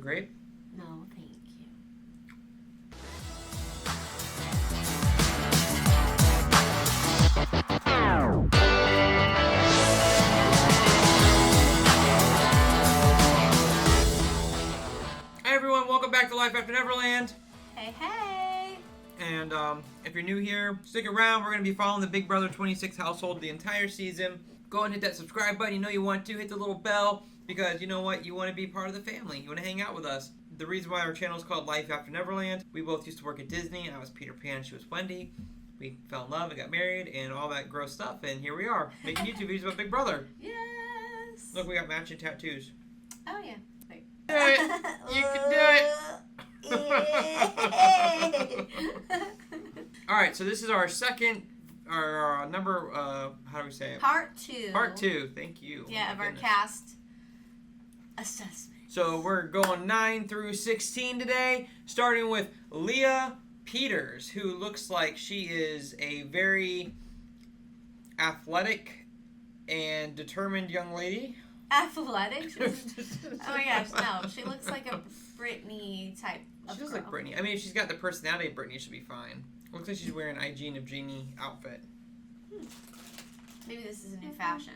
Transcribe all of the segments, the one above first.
grape? No, thank you. Hey everyone, welcome back to Life After Neverland. Hey, hey. And if you're new here, stick around. We're going to be following the Big Brother 26 household the entire season. Go ahead and hit that subscribe button. You know you want to. Hit the little bell because you know what? You want to be part of the family. You want to hang out with us. The reason why our channel is called Life After Neverland, we both used to work at Disney. I was Peter Pan, she was Wendy. We fell in love and got married and all that gross stuff. And here we are, making YouTube videos about Big Brother. Yes. Look, we got matching tattoos. Oh, yeah. Wait. Do it. You can do it. Alright, so this is our second, our number, how do we say it? Part 2. Part 2, thank you. Yeah, Oh, of our goodness. cast assessment. So we're going 9 through 16 today, starting with Leah Peters, who looks like she is a very athletic and determined young lady. Athletic? Oh my gosh, no. She looks like a Britney type of She does girl. like Britney. I mean, if she's got the personality of Britney, she'll be fine. Looks like she's wearing an IG of Genie outfit. Maybe this is a new fashion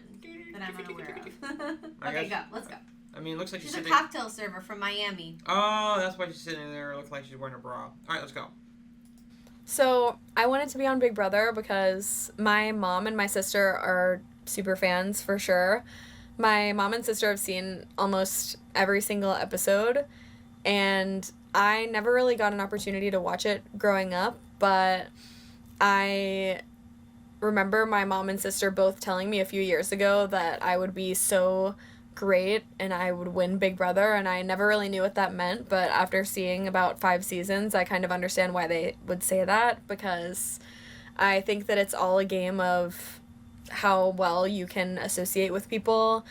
that I'm unaware of. I Okay, guess- go. Let's go. I mean, it looks like She's she's a sitting... cocktail server from Miami. Oh, that's why she's sitting there. Looks like she's wearing a bra. All right, let's go. So I wanted to be on Big Brother because my mom and my sister are super fans for sure. My mom and sister have seen almost every single episode, and I never really got an opportunity to watch it growing up, but I remember my mom and sister both telling me a few years ago that I would be so great and I would win Big Brother, and I never really knew what that meant, but after seeing about 5 seasons, I kind of understand why they would say that, because I think that it's all a game of how well you can associate with people,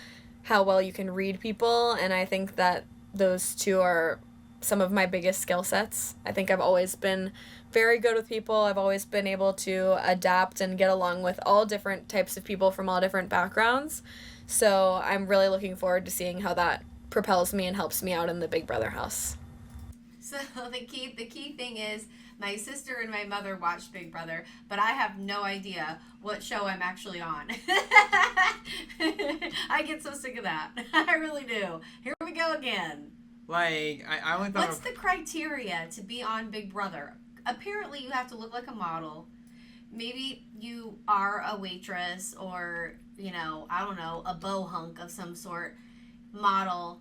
how well you can read people, and I think that those two are some of my biggest skill sets. I think I've always been very good with people. I've always been able to adapt and get along with all different types of people from all different backgrounds. So I'm really looking forward to seeing how that propels me and helps me out in the Big Brother house. So the key thing is my sister and my mother watched Big Brother, but I have no idea what show I'm actually on. I get so sick of that. I really do. Here we go again. Like, I only thought What's the criteria to be on Big Brother? Apparently you have to look like a model. Maybe you are a waitress or, you know, I don't know, a bow hunk of some sort. Model.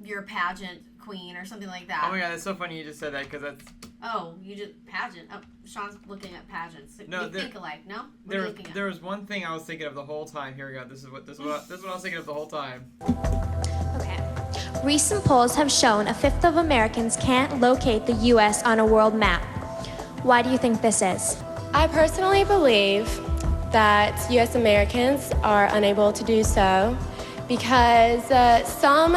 You're a pageant queen or something like that. Oh my god, that's so funny you just said that, because that's... Oh, you just pageant. Oh, Sean's looking at pageants. No, We think alike. No, what are you looking at? There was one thing I was thinking of the whole time. Here we go. This is what I was thinking of the whole time. Okay. Recent polls have shown a fifth of Americans can't locate the U.S. on a world map. Why do you think this is? I personally believe that U.S. Americans are unable to do so because some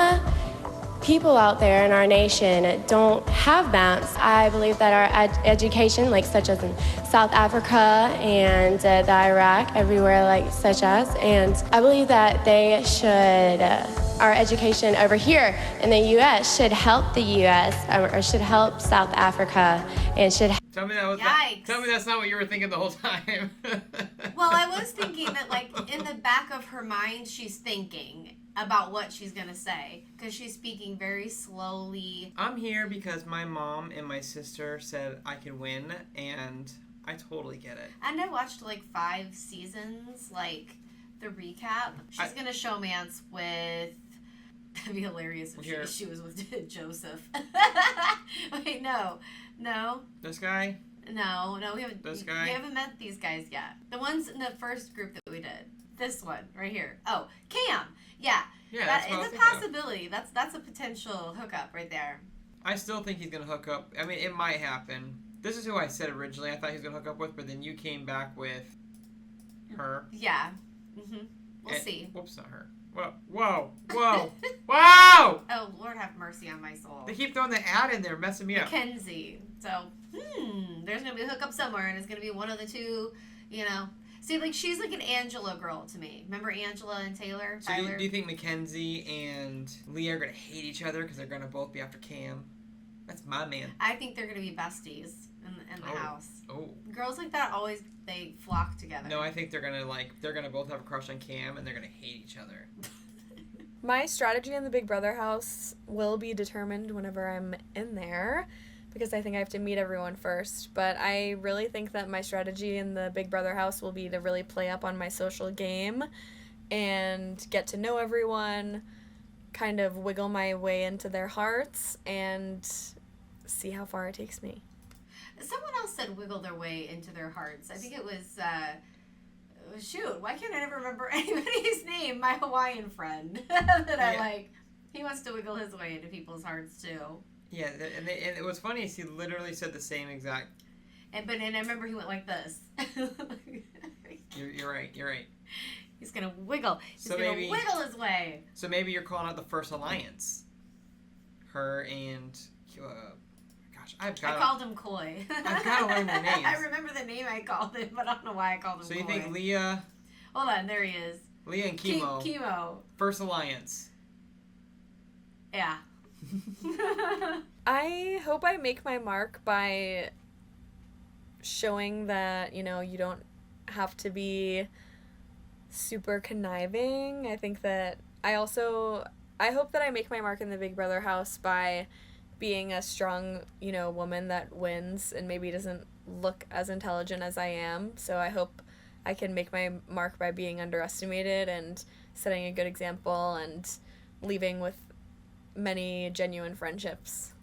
people out there in our nation don't have maps. I believe that our education, like such as in South Africa and the Iraq, everywhere like such as, and I believe that they should, our education over here in the U.S. should help the U.S. or should help South Africa and should. Tell me that was Yikes. tell me that's not what you were thinking the whole time. Well, I was thinking that, like, in the back of her mind, she's thinking about what she's going to say because she's speaking very slowly. I'm here because my mom and my sister said I could win, and I totally get it. And I watched, like, 5 seasons, like, the recap. She's going to showmance with... That'd be hilarious if Here. she was with Joseph. Wait, no. This guy? No, we haven't. This guy? We haven't met these guys yet. The ones in the first group that we did. This one right here. Oh, Cam. Yeah. Yeah, that's what I was it's a thinking of. possibility. That's a potential hookup right there. I still think he's gonna hook up. I mean, it might happen. This is who I said originally I thought he was gonna hook up with, but then you came back with her. Yeah. We'll see. Whoops, not her. Whoa! Wow! Oh, Lord have mercy on my soul. They keep throwing the ad in there, messing me up. Mackenzie. So, there's gonna be a hookup somewhere, and it's gonna be one of the two. You know, See, like, she's like an Angela girl to me. Remember Angela and Taylor? So do you think Mackenzie and Leah are going to hate each other because they're going to both be after Cam? That's my man. I think they're going to be besties in the house. Oh. Girls like that always, they flock together. No, I think they're going to both have a crush on Cam and they're going to hate each other. My strategy in the Big Brother house will be determined whenever I'm in there, because I think I have to meet everyone first. But I really think that my strategy in the Big Brother house will be to really play up on my social game and get to know everyone, kind of wiggle my way into their hearts, and see how far it takes me. Someone else said wiggle their way into their hearts. I think it was, shoot, why can't I never remember anybody's name? My Hawaiian friend that I like. He wants to wiggle his way into people's hearts, too. Yeah, and it was funny is he literally said the same exact... And I remember he went like this. You're right. He's going to wiggle. He's going to wiggle his way. So maybe you're calling out the first alliance. Her and... I called him Coy. I've got to learn their names. I remember the name I called him, but I don't know why I called him Coy. So you think Leah... Hold on, there he is. Leah and Chemo. Chemo. First alliance. Yeah. I hope I make my mark by showing that, you don't have to be super conniving. I think that I hope that I make my mark in the Big Brother house by being a strong, woman that wins and maybe doesn't look as intelligent as I am. So I hope I can make my mark by being underestimated and setting a good example and leaving with many genuine friendships.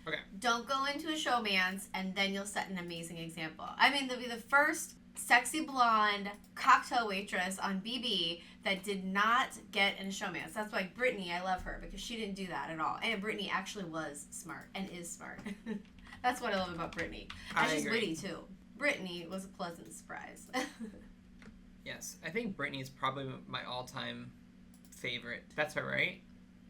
Okay. Don't go into a showman's and then you'll set an amazing example. I mean, they'll be the first sexy blonde cocktail waitress on BB that did not get in a showman's. That's why Brittany, I love her because she didn't do that at all. And Brittany actually was smart and is smart. That's what I love about Brittany. And she's witty too. Brittany was a pleasant surprise. Yes, I think Brittany is probably my all-time favorite. That's her, right?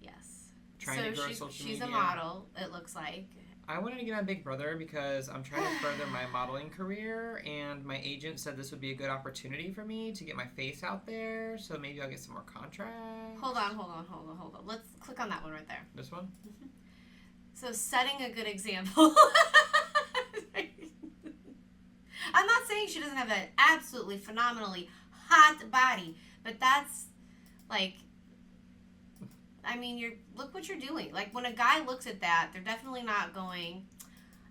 Yes. Trying to grow social she's media. a model, it looks like. I wanted to get on Big Brother because I'm trying to further my modeling career, and my agent said this would be a good opportunity for me to get my face out there, so maybe I'll get some more contracts. Hold on. Let's click on that one right there. This one? So, setting a good example. I'm not saying she doesn't have an absolutely phenomenally hot body, but that's, like... I mean, look what you're doing. Like, when a guy looks at that, they're definitely not going,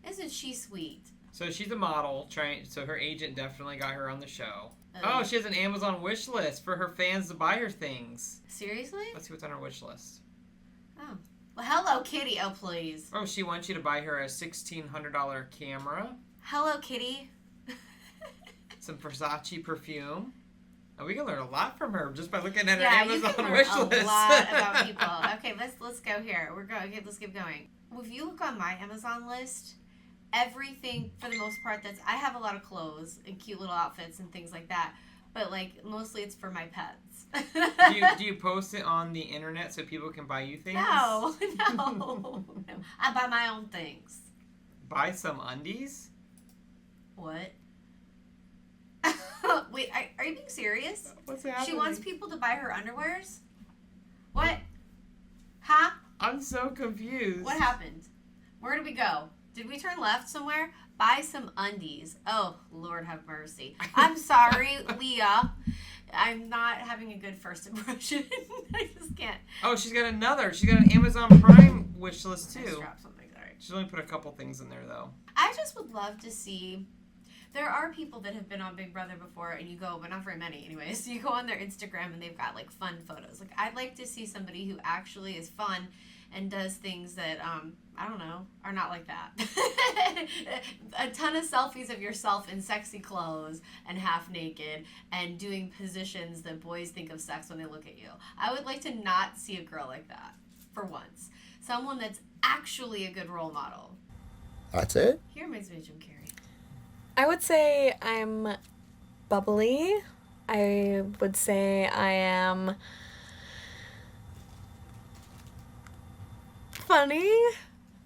isn't she sweet? So she's a model, so her agent definitely got her on the show. Oh, she has an Amazon wish list for her fans to buy her things. Seriously? Let's see what's on her wish list. Oh. Well, Hello Kitty. Oh, please. Oh, she wants you to buy her a $1,600 camera. Hello Kitty. Some Versace perfume. Oh, we can learn a lot from her just by looking at her Yeah, Amazon you can learn wish a list. lot about people. Okay, let's go here. Okay, let's keep going. If you look on my Amazon list, everything for the most part I have a lot of clothes and cute little outfits and things like that, but like mostly it's for my pets. Do you post it on the internet so people can buy you things? No. I buy my own things. Buy some undies? What? Wait, are you being serious? What's happening? She wants people to buy her underwears? What? Huh? I'm so confused. What happened? Where did we go? Did we turn left somewhere? Buy some undies. Oh, Lord have mercy. I'm sorry, Leah. I'm not having a good first impression. I just can't. Oh, she's got another. She's got an Amazon Prime wish list I just too. dropped something, sorry. She's only put a couple things in there though. I just would love to see. There are people that have been on Big Brother before, and you go, but not very many anyways. So you go on their Instagram, and they've got, like, fun photos. Like, I'd like to see somebody who actually is fun and does things that, I don't know, are not like that. A ton of selfies of yourself in sexy clothes and half naked and doing positions that boys think of sex when they look at you. I would like to not see a girl like that, for once. Someone that's actually a good role model. That's it? He reminds me of Jim Carrey. I would say I'm bubbly. I would say I am funny.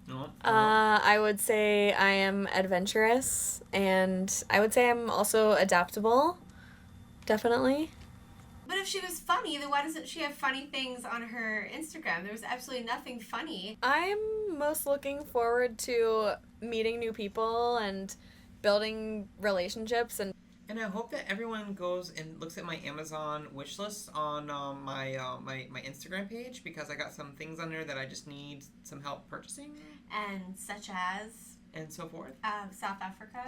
No. I would say I am adventurous, and I would say I'm also adaptable. definitely. But if she was funny, then why doesn't she have funny things on her Instagram? There was absolutely nothing funny. I'm most looking forward to meeting new people and building relationships. And I hope that everyone goes and looks at my Amazon wish list on my Instagram page, because I got some things on there that I just need some help purchasing. And such as? And so forth. South Africa.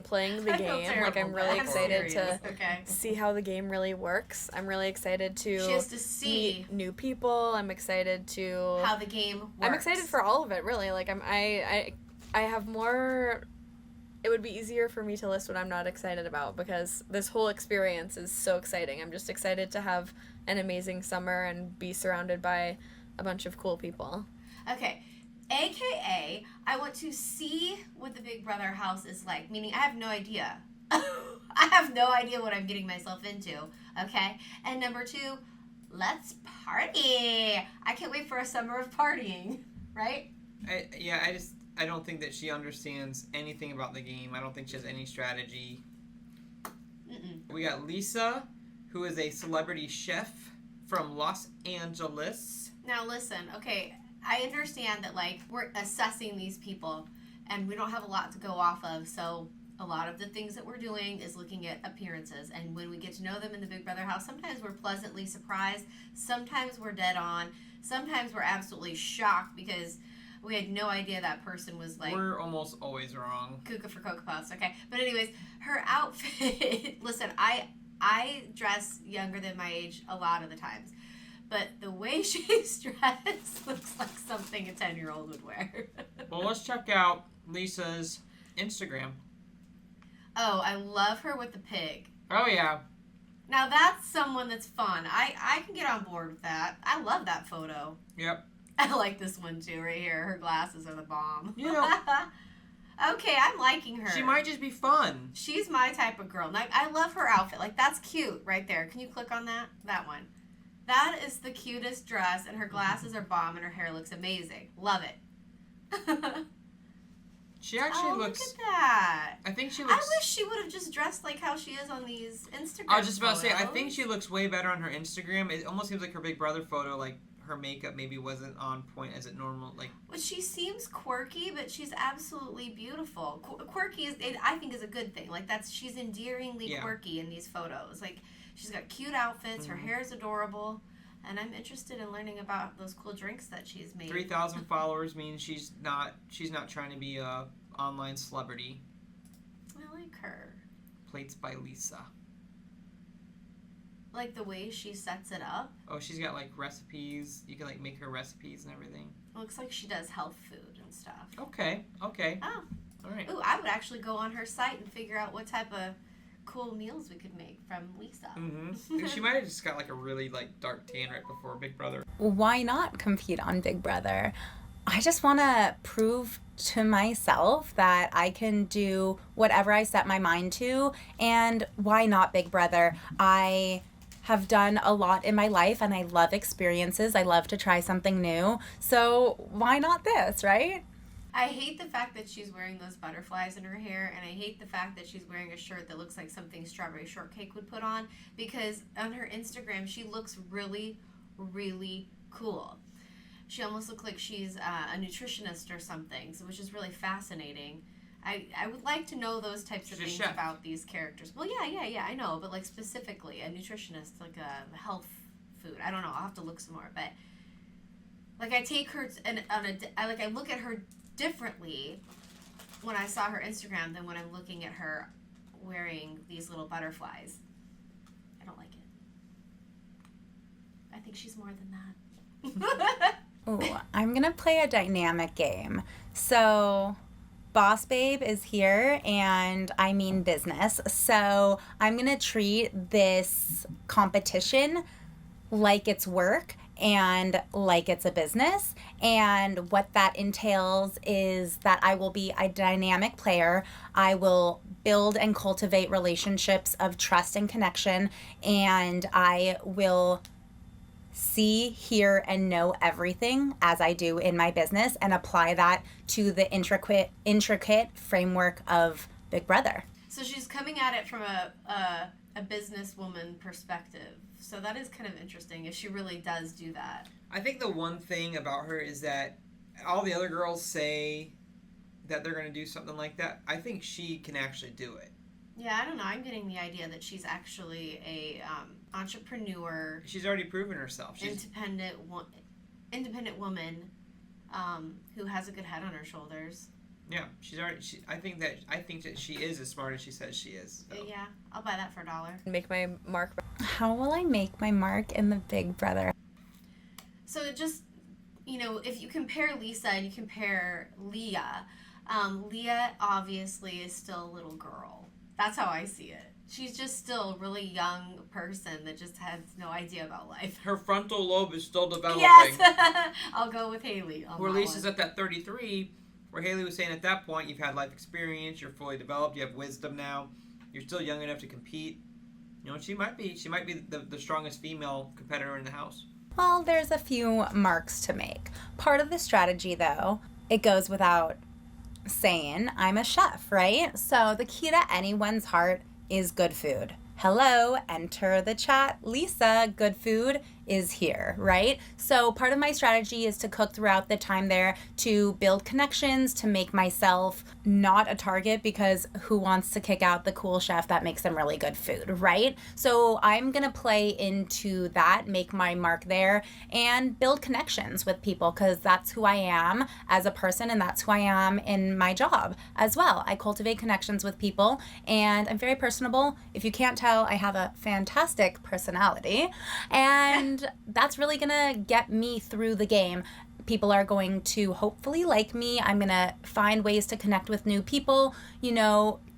playing the I feel game. terrible, Like, I'm but really I'm excited serious. to Okay. see how the game really works. I'm really excited to She has to see meet new people. I'm excited to how the game works. I'm excited for all of it, really. Like, I have more. It would be easier for me to list what I'm not excited about, because this whole experience is so exciting. I'm just excited to have an amazing summer and be surrounded by a bunch of cool people. Okay. AKA, I want to see what the Big Brother house is like. Meaning, I have no idea. I have no idea what I'm getting myself into. Okay? And number 2, let's party. I can't wait for a summer of partying. Right? I don't think that she understands anything about the game. I don't think she has any strategy. Mm-mm. We got Lisa, who is a celebrity chef from Los Angeles. Now, listen. Okay. I understand that, like, we're assessing these people and we don't have a lot to go off of. So a lot of the things that we're doing is looking at appearances. And when we get to know them in the Big Brother house, sometimes we're pleasantly surprised. Sometimes we're dead on. Sometimes we're absolutely shocked because we had no idea that person was, like... We're almost always wrong. Cuckoo for Cocoa Puffs, okay? But anyways, her outfit... Listen, I dress younger than my age a lot of the times. But the way she's dressed looks like something a 10-year-old would wear. Well, let's check out Lisa's Instagram. Oh, I love her with the pig. Oh, yeah. Now, that's someone that's fun. I can get on board with that. I love that photo. Yep. I like this one, too, right here. Her glasses are the bomb. You know... Okay, I'm liking her. She might just be fun. She's my type of girl. Like, I love her outfit. Like, that's cute right there. Can you click on that? That one. That is the cutest dress, and her glasses are bomb, and her hair looks amazing. Love it. She actually looks... look at that. I think she looks... I wish she would have just dressed like how she is on these Instagram I was just about to say, I photos. think she looks way better on her Instagram. It almost seems like her Big Brother photo, like, her makeup maybe wasn't on point as it normal, like... Well, she seems quirky, but she's absolutely beautiful. Quirky, I think, is a good thing. Like, she's endearingly quirky in these photos. Like, she's got cute outfits, her hair is adorable, and I'm interested in learning about those cool drinks that she's made. 3,000 followers means she's not trying to be a online celebrity. I like her. Plates by Lisa. Like the way she sets it up. Oh, she's got like recipes. You can like make her recipes and everything. It looks like she does health food and stuff. Okay. Oh. All right. Ooh, I would actually go on her site and figure out what type of cool meals we could make from Lisa. Mm-hmm. She might have just got like a really like dark tan right before Big Brother. Why not compete on Big Brother? I just want to prove to myself that I can do whatever I set my mind to, and why not Big Brother? I have done a lot in my life and I love experiences. I love to try something new. So why not this, right? I hate the fact that she's wearing those butterflies in her hair, and I hate the fact that she's wearing a shirt that looks like something Strawberry Shortcake would put on, because on her Instagram she looks really, really cool. She almost looks like she's a nutritionist or something, so which is really fascinating. I would like to know those types of things about these characters. Well, yeah, I know, but like specifically a nutritionist, like a health food. I don't know. I'll have to look some more, but like I take her I look at her differently when I saw her Instagram than when I'm looking at her wearing these little butterflies. I don't like it. I think she's more than that. Ooh, I'm going to play a dynamic game. So Boss Babe is here, and I mean business. So I'm going to treat this competition like it's work and like it's a business. And what that entails is that I will be a dynamic player. I will build and cultivate relationships of trust and connection, and I will see, hear, and know everything as I do in my business and apply that to the intricate framework of Big Brother. So she's coming at it from a businesswoman perspective. So that is kind of interesting if she really does do that. I think the one thing about her is that all the other girls say that they're going to do something like that. I think she can actually do it. Yeah, I don't know. I'm getting the idea that she's actually a entrepreneur. She's already proven herself. She's Independent woman who has a good head on her shoulders. Yeah, she's already. I think that she is as smart as she says she is. So. Yeah, I'll buy that for $1. Make my mark. How will I make my mark in the Big Brother? So it just, if you compare Lisa and you compare Leah, Leah obviously is still a little girl. That's how I see it. She's just still a really young person that just has no idea about life. Her frontal lobe is still developing. Yes! I'll go with Haley. Where Lisa's at that 33, where Haley was saying at that point, you've had life experience, you're fully developed, you have wisdom now, you're still young enough to compete. She might be the strongest female competitor in the house. Well, there's a few marks to make. Part of the strategy, though, it goes without saying, I'm a chef, right? So the key to anyone's heart is good food. Hello, enter the chat. Lisa, good food is here, right? So part of my strategy is to cook throughout the time there to build connections, to make myself not a target, because who wants to kick out the cool chef that makes them really good food, right? So I'm gonna play into that, make my mark there, and build connections with people, because that's who I am as a person, and that's who I am in my job as well. I cultivate connections with people, and I'm very personable. If you can't tell, I have a fantastic personality, and that's really gonna get me through the game. People are going to hopefully like me. I'm gonna find ways to connect with new people,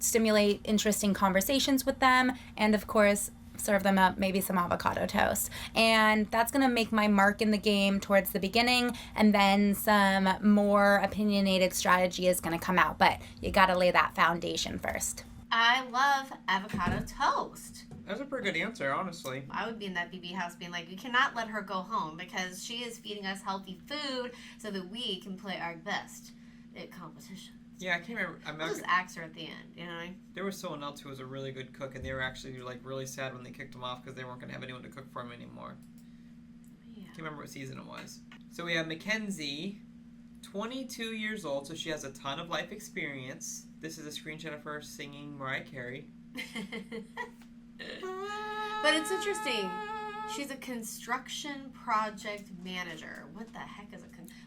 stimulate interesting conversations with them, and of course, serve them up maybe some avocado toast. And that's gonna make my mark in the game towards the beginning, and then some more opinionated strategy is gonna come out, but you gotta lay that foundation first. I love avocado toast. That's a pretty good answer, honestly. I would be in that BB house being like, we cannot let her go home because she is feeding us healthy food so that we can play our best at competition. Yeah, I can't remember. We'll just axe her at the end, There was someone else who was a really good cook, and they were actually really sad when they kicked him off because they weren't going to have anyone to cook for him anymore. Yeah. Can't remember what season it was. So we have Mackenzie, 22 years old, so she has a ton of life experience. This is a screenshot of her singing Mariah Carey. But it's interesting. She's a construction project manager. What the heck is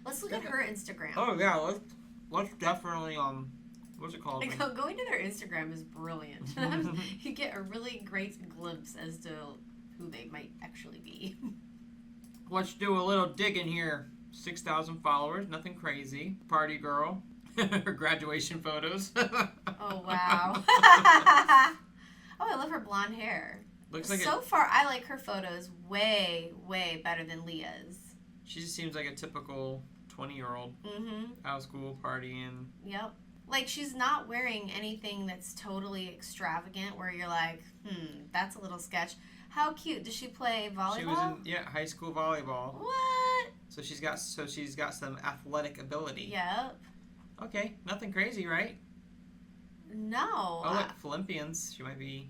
let's look at her Instagram. Oh yeah, let's definitely what's it called? Going to their Instagram is brilliant. You get a really great glimpse as to who they might actually be. Let's do a little digging here. 6,000 followers, nothing crazy. Party girl. Her graduation photos. Oh wow. Oh, I love her blonde hair. Looks like so far, I like her photos way, way better than Leah's. She just seems like a typical 20-year-old. Mm-hmm. Out of school, partying. Yep. Like, she's not wearing anything that's totally extravagant where you're like, that's a little sketch. How cute. Does she play volleyball? She was in, high school volleyball. What? So she's got some athletic ability. Yep. Okay, nothing crazy, right? No. Oh, like Philippians. She might be.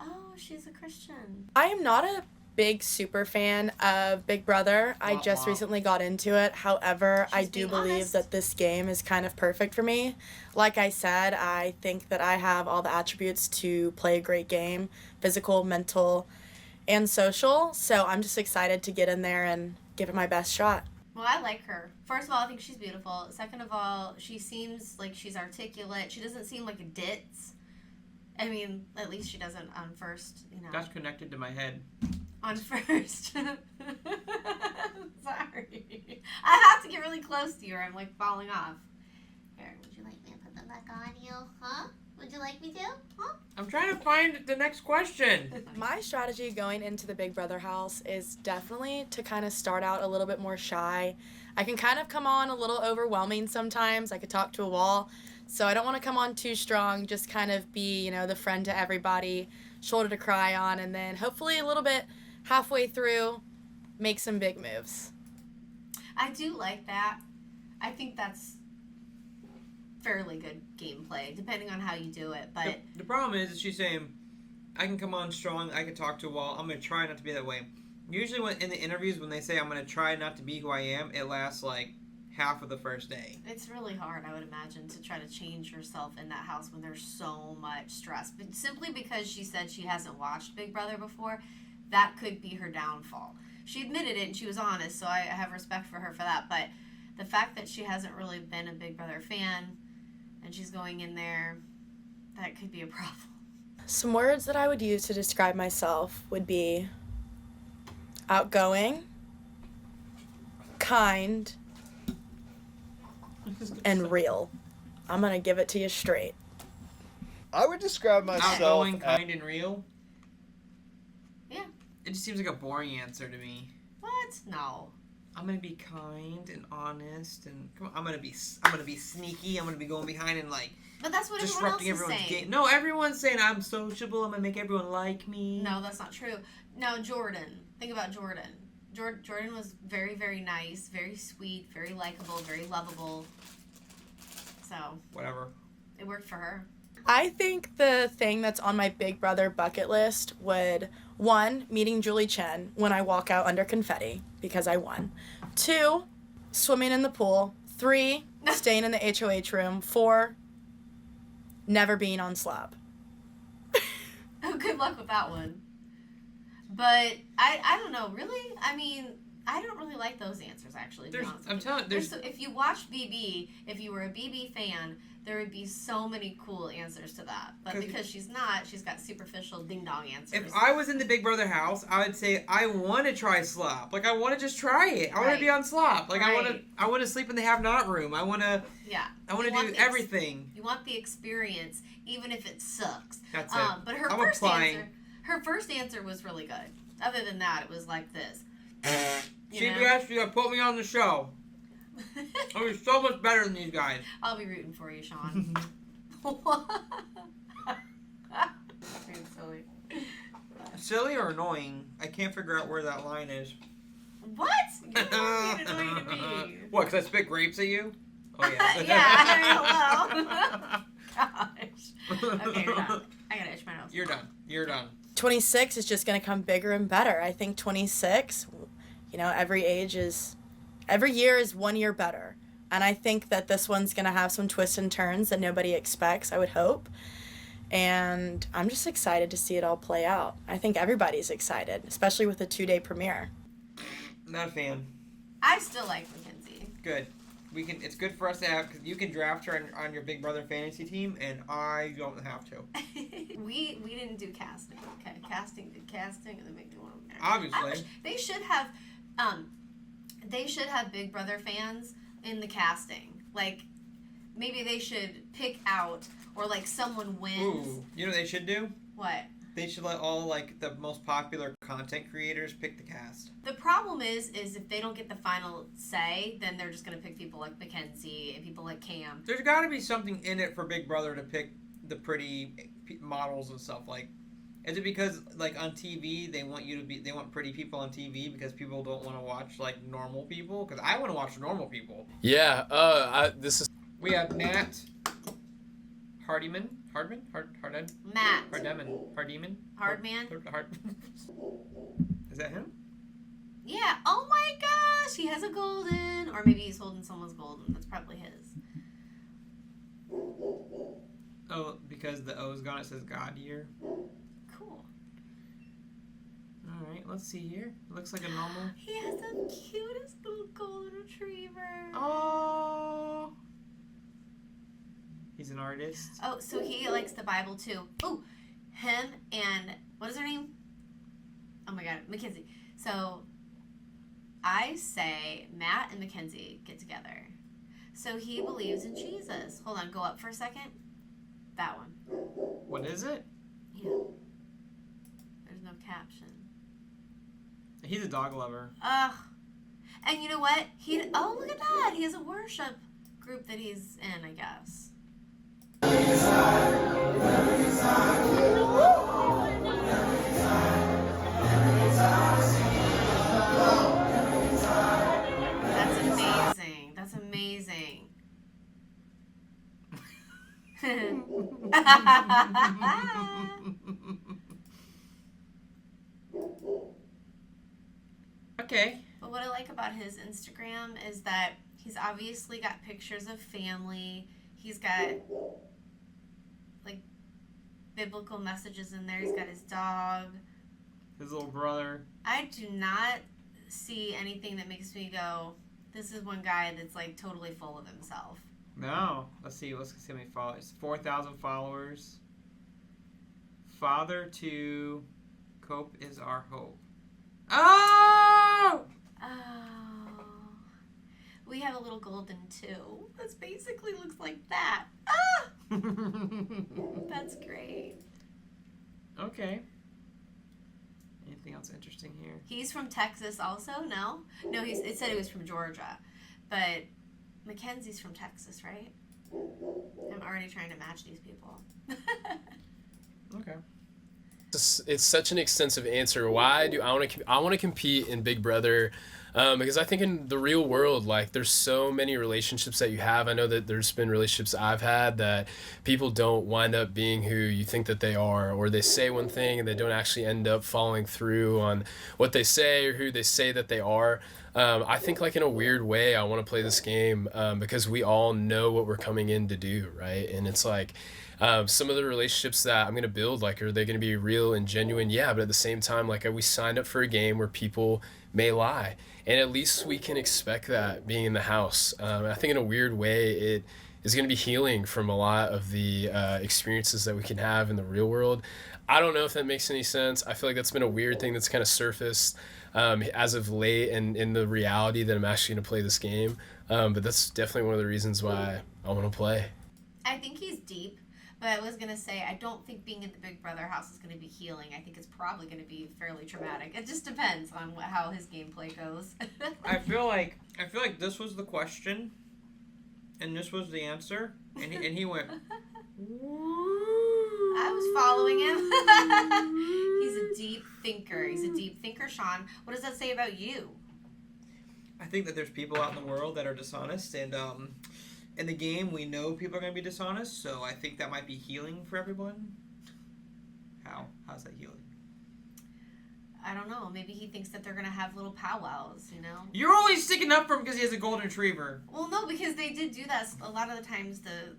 Oh, she's a Christian. I am not a big super fan of Big Brother. I just recently got into it. However, I do believe that this game is kind of perfect for me. Like I said, I think that I have all the attributes to play a great game, physical, mental, and social. So I'm just excited to get in there and give it my best shot. Well, I like her. First of all, I think she's beautiful. Second of all, she seems like she's articulate. She doesn't seem like a ditz. I mean, at least she doesn't on first, That's connected to my head. On first. Sorry. I have to get really close to you or I'm like falling off. Here, would you like me to put them back on you? Huh? Would you like me to? Huh? I'm trying to find the next question. My strategy going into the Big Brother house is definitely to kind of start out a little bit more shy. I can kind of come on a little overwhelming sometimes. I could talk to a wall. So I don't want to come on too strong, just kind of be, the friend to everybody, shoulder to cry on, and then hopefully a little bit halfway through, make some big moves. I do like that. I think that's fairly good gameplay, depending on how you do it. But the problem is she's saying, I can come on strong, I can talk to a wall, I'm going to try not to be that way. Usually when in the interviews, when they say I'm going to try not to be who I am, it lasts like half of the first day. it's really hard, I would imagine, to try to change yourself in that house when there's so much stress. But simply because she said she hasn't watched Big Brother before, that could be her downfall. She admitted it and she was honest, so I have respect for her for that. But the fact that she hasn't really been a Big Brother fan and she's going in there, that could be a problem. Some words that I would use to describe myself would be outgoing, kind, and real. I'm going to give it to you straight. I would describe myself Outgoing, kind, and real? Yeah. It just seems like a boring answer to me. What? No. I'm gonna be kind and honest, and come on, I'm gonna be sneaky. I'm gonna be going behind and like But that's what everyone else disrupting is everyone's saying. game. No, everyone's saying I'm sociable. I'm gonna make everyone like me. No, that's not true. Now, Jordan. Think about Jordan. Jordan was very, very nice, very sweet, very likable, very lovable. So, Whatever. it worked for her. I think the thing that's on my Big Brother bucket list would, 1, meeting Julie Chen when I walk out under confetti, because I won. 2, swimming in the pool. 3, staying in the HOH room. 4, never being on slab. Oh, good luck with that one. But I don't know, really? I mean, I don't really like those answers, actually, to be honest with you. So if you watch BB, if you were a BB fan, there would be so many cool answers to that. But because she's not, she's got superficial ding-dong answers. If I was in the Big Brother house, I would say I want to try slop. Like I want to just try it. I want to be on slop. Like I want to sleep in the have-not room. I want to do everything. You want the experience, even if it sucks. That's it. But her first answer was really good. Other than that, it was like this. CBS, you put me on the show. I'm so much better than these guys. I'll be rooting for you, Sean. Being silly. Silly or annoying? I can't figure out where that line is. What? You're not being annoying to me. What, because I spit grapes at you? Oh, yeah. Yeah, hello. Gosh. Okay, you're done. I gotta itch my nose. You're done. 26 is just going to come bigger and better. I think 26, every year is 1 year better. And I think that this one's going to have some twists and turns that nobody expects, I would hope. And I'm just excited to see it all play out. I think everybody's excited, especially with the 2-day premiere. Not a fan. I still like Mackenzie. Good. It's good for us to have, because you can draft her on your Big Brother fantasy team, and I don't have to. we didn't do casting. Okay, casting, and then make me one of them. Obviously. They should have Big Brother fans in the casting. Like, maybe they should pick out, or like someone wins. Ooh, you know what they should do? What? They should let all like the most popular content creators pick the cast. The problem is if they don't get the final say, then they're just gonna pick people like Mackenzie and people like Cam. There's got to be something in it for Big Brother to pick the pretty models and stuff. Like, is it because like on TV they want pretty people on TV because people don't want to watch like normal people? Because I want to watch normal people. Yeah. We have Nat Hardman. Matt. Hardman. Hardman. Is that him? Yeah. Oh my gosh, he has a golden, or maybe he's holding someone's golden. That's probably his. Oh, because the O's gone, it says God year. Cool. All right, let's see here. Looks like a normal. He has the cutest little golden retriever. Oh. He's an artist. Oh, so he likes the Bible too. Oh, him and what is her name? Oh my God, Mackenzie. So I say Matt and Mackenzie get together. So he believes in Jesus. Hold on, go up for a second. That one. What is it? Yeah. There's no caption. He's a dog lover. Ugh. And you know what? Oh, look at that. He has a worship group that he's in, I guess. That's amazing. Okay. But what I like about his Instagram is that he's obviously got pictures of family. He's got like biblical messages in there. He's got his dog. His little brother. I do not see anything that makes me go, this is one guy that's like totally full of himself. No. Let's see how many followers. 4,000 followers. Father to Cope is our hope. Oh! Oh. We have a little golden too. This basically looks like that. Ah! That's great. Okay. Anything else interesting here? He's from Texas also, no? No, it said he was from Georgia. But Mackenzie's from Texas, right? I'm already trying to match these people. Okay. It's such an extensive answer. Why do I want to compete in Big Brother? Because I think in the real world, like, there's so many relationships that you have. I know that there's been relationships I've had that people don't wind up being who you think that they are, or they say one thing and they don't actually end up following through on what they say or who they say that they are. I think, like, in a weird way, I want to play this game because we all know what we're coming in to do, right? And it's like, some of the relationships that I'm going to build, like, are they going to be real and genuine? Yeah, but at the same time, like, we signed up for a game where people may lie. And at least we can expect that being in the house. I think in a weird way, it is going to be healing from a lot of the experiences that we can have in the real world. I don't know if that makes any sense. I feel like that's been a weird thing that's kind of surfaced as of late and in the reality that I'm actually going to play this game. But that's definitely one of the reasons why I want to play. I think he's deep. But I was going to say, I don't think being in the Big Brother house is going to be healing. I think it's probably going to be fairly traumatic. It just depends on how his gameplay goes. I feel like this was the question, and this was the answer, and he went. I was following him. He's a deep thinker. He's a deep thinker, Sean. What does that say about you? I think that there's people out in the world that are dishonest, and in the game, we know people are going to be dishonest, so I think that might be healing for everyone. How's that healing? I don't know. Maybe he thinks that they're going to have little powwows, you know? You're only sticking up for him because he has a golden retriever. Well, no, because they did do that. A lot of the times, the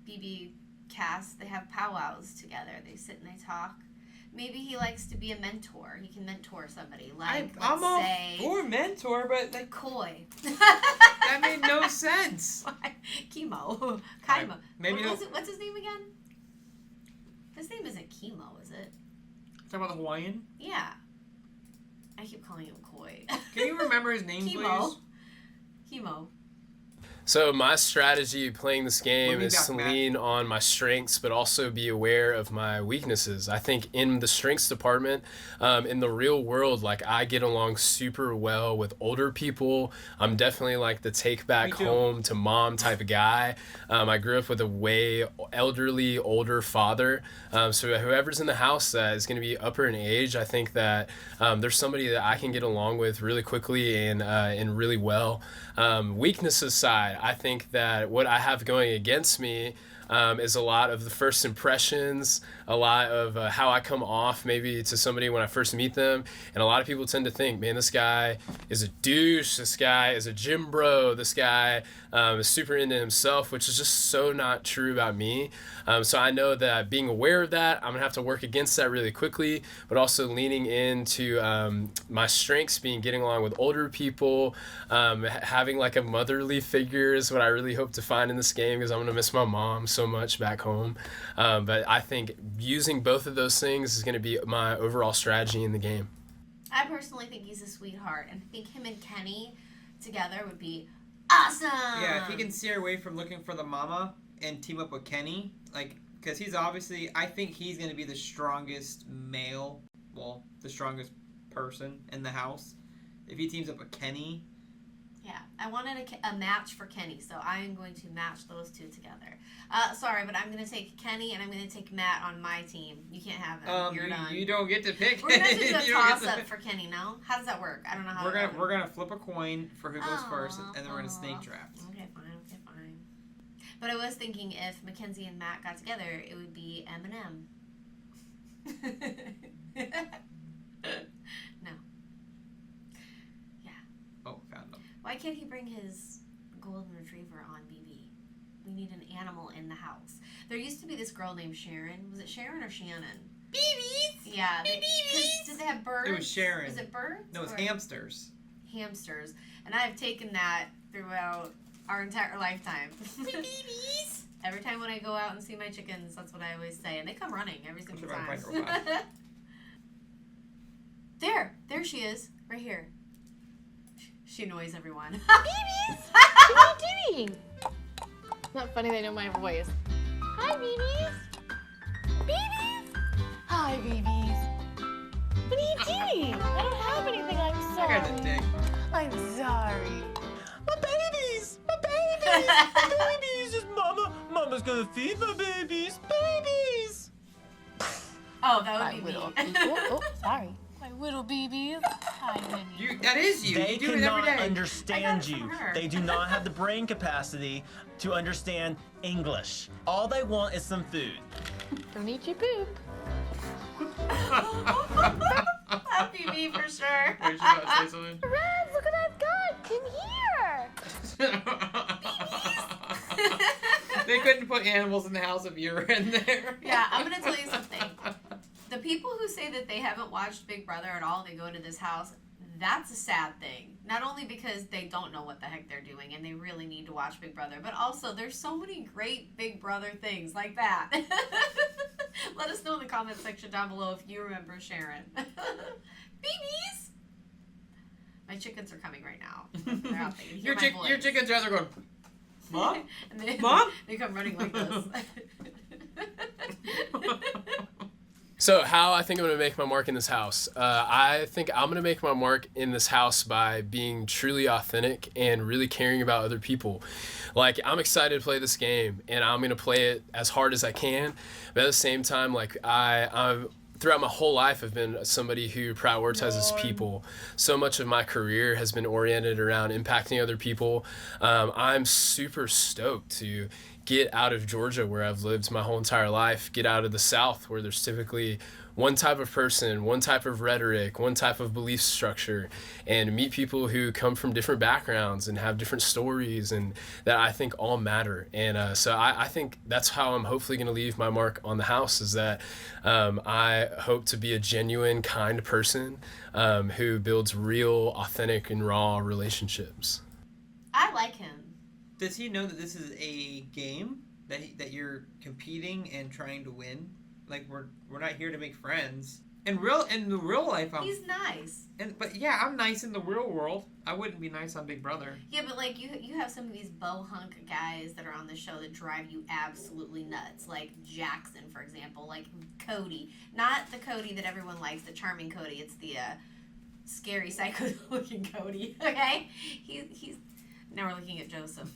BB cast, they have powwows together. They sit and they talk. Maybe he likes to be a mentor. He can mentor somebody. Like, I'm let's say... for mentor, but... like, Coy. That made no sense. Chemo. Kaimo. Maybe What's his name again? His name isn't Chemo, is it? Talking about the Hawaiian? Yeah. I keep calling him Coy. Can you remember his name, Chemo. please? Chemo. So my strategy playing this game is to Matt. lean on my strengths, but also be aware of my weaknesses. I think in the strengths department, in the real world, like, I get along super well with older people. I'm definitely like the take back home to mom type of guy. I grew up with a way elderly, older father. So whoever's in the house that is going to be upper in age, I think that there's somebody that I can get along with really quickly and really well. Weaknesses aside, I think that what I have going against me is a lot of the first impressions, a lot of how I come off maybe to somebody when I first meet them. And a lot of people tend to think, man, this guy is a douche, this guy is a gym bro, this guy is super into himself, which is just so not true about me. So I know that being aware of that, I'm going to have to work against that really quickly, but also leaning into my strengths, getting along with older people, having like a motherly figure is what I really hope to find in this game, because I'm going to miss my mom so much back home. But I think using both of those things is going to be my overall strategy in the game. I personally think he's a sweetheart, and I think him and Kenny together would be awesome. Yeah, if he can steer away from looking for the mama and team up with Kenny, like, because he's obviously, I think he's going to be the strongest male, well, the strongest person in the house. If he teams up with Kenny. Yeah, I wanted a match for Kenny, so I'm going to match those two together. Sorry, but I'm going to take Kenny and I'm going to take Matt on my team. You can't have him. You're done. You don't get to pick. We're going to do a toss-up for Kenny, no? How does that work? I don't know how We're gonna flip a coin for who goes first, and then we're going to snake draft. Okay, fine. But I was thinking if Mackenzie and Matt got together, it would be Eminem. No. Yeah. Oh, found them. Why can't he bring his golden retriever on BB? We need an animal in the house. There used to be this girl named Sharon. Was it Sharon or Shannon? BBs! Yeah. Did they have birds? It was Sharon. Was it birds? No, it was or hamsters. hamsters. And I have taken that throughout our entire lifetime. BBs! Every time when I go out and see my chickens, that's what I always say. And they come running every single Should run time. quite a while. There she is, right here. She annoys everyone. BBs! What are you doing? Not funny, they know my voice. Hi, BBs! BBs! Hi, BBs! What are you doing? I don't have anything, I'm That guy's a sorry. dick. I'm sorry. My babies! My babies! My babies! Is Mama's gonna feed my babies! Babies! Oh, that My would be little me. oh, sorry. My little BBs. Hi, baby. That is you. They You do it every cannot day. I got understand it you. from her. They do not have the brain capacity to understand English. All they want is some food. Don't eat your poop. That'd be me for sure. Wait, she's about to say something. Reds, look what I've got. Come here. They couldn't put animals in the house if you were in there. Yeah, I'm gonna tell you something. The people who say that they haven't watched Big Brother at all, they go into this house, that's a sad thing. Not only because they don't know what the heck they're doing and they really need to watch Big Brother, but also there's so many great Big Brother things like that. Let us know in the comment section down below if you remember Sharon. BBs! My chickens are coming right now. They're out there. You can hear my voice. Your chickens are out there going, Mom? And they, Mom? They come running like this. So how I think I'm going to make my mark in this house. I think I'm going to make my mark in this house by being truly authentic and really caring about other people. Like, I'm excited to play this game, and I'm going to play it as hard as I can. But at the same time, like, I'm throughout my whole life, I've been somebody who prioritizes people. So much of my career has been oriented around impacting other people. I'm super stoked to get out of Georgia, where I've lived my whole entire life, get out of the South, where there's typically one type of person, one type of rhetoric, one type of belief structure, and meet people who come from different backgrounds and have different stories, and that I think all matter. And so I think that's how I'm hopefully going to leave my mark on the house, is that I hope to be a genuine, kind person who builds real, authentic, and raw relationships. I like him. Does he know that this is a game that you're competing and trying to win? Like, we're not here to make friends. In the real life, He's nice. But yeah, I'm nice in the real world. I wouldn't be nice on Big Brother. Yeah, but like you have some of these bohunk guys that are on the show that drive you absolutely nuts. Like Jackson, for example. Like Cody, not the Cody that everyone likes, the charming Cody. It's the scary psycho-looking Cody. Okay, he's. Now we're looking at Joseph.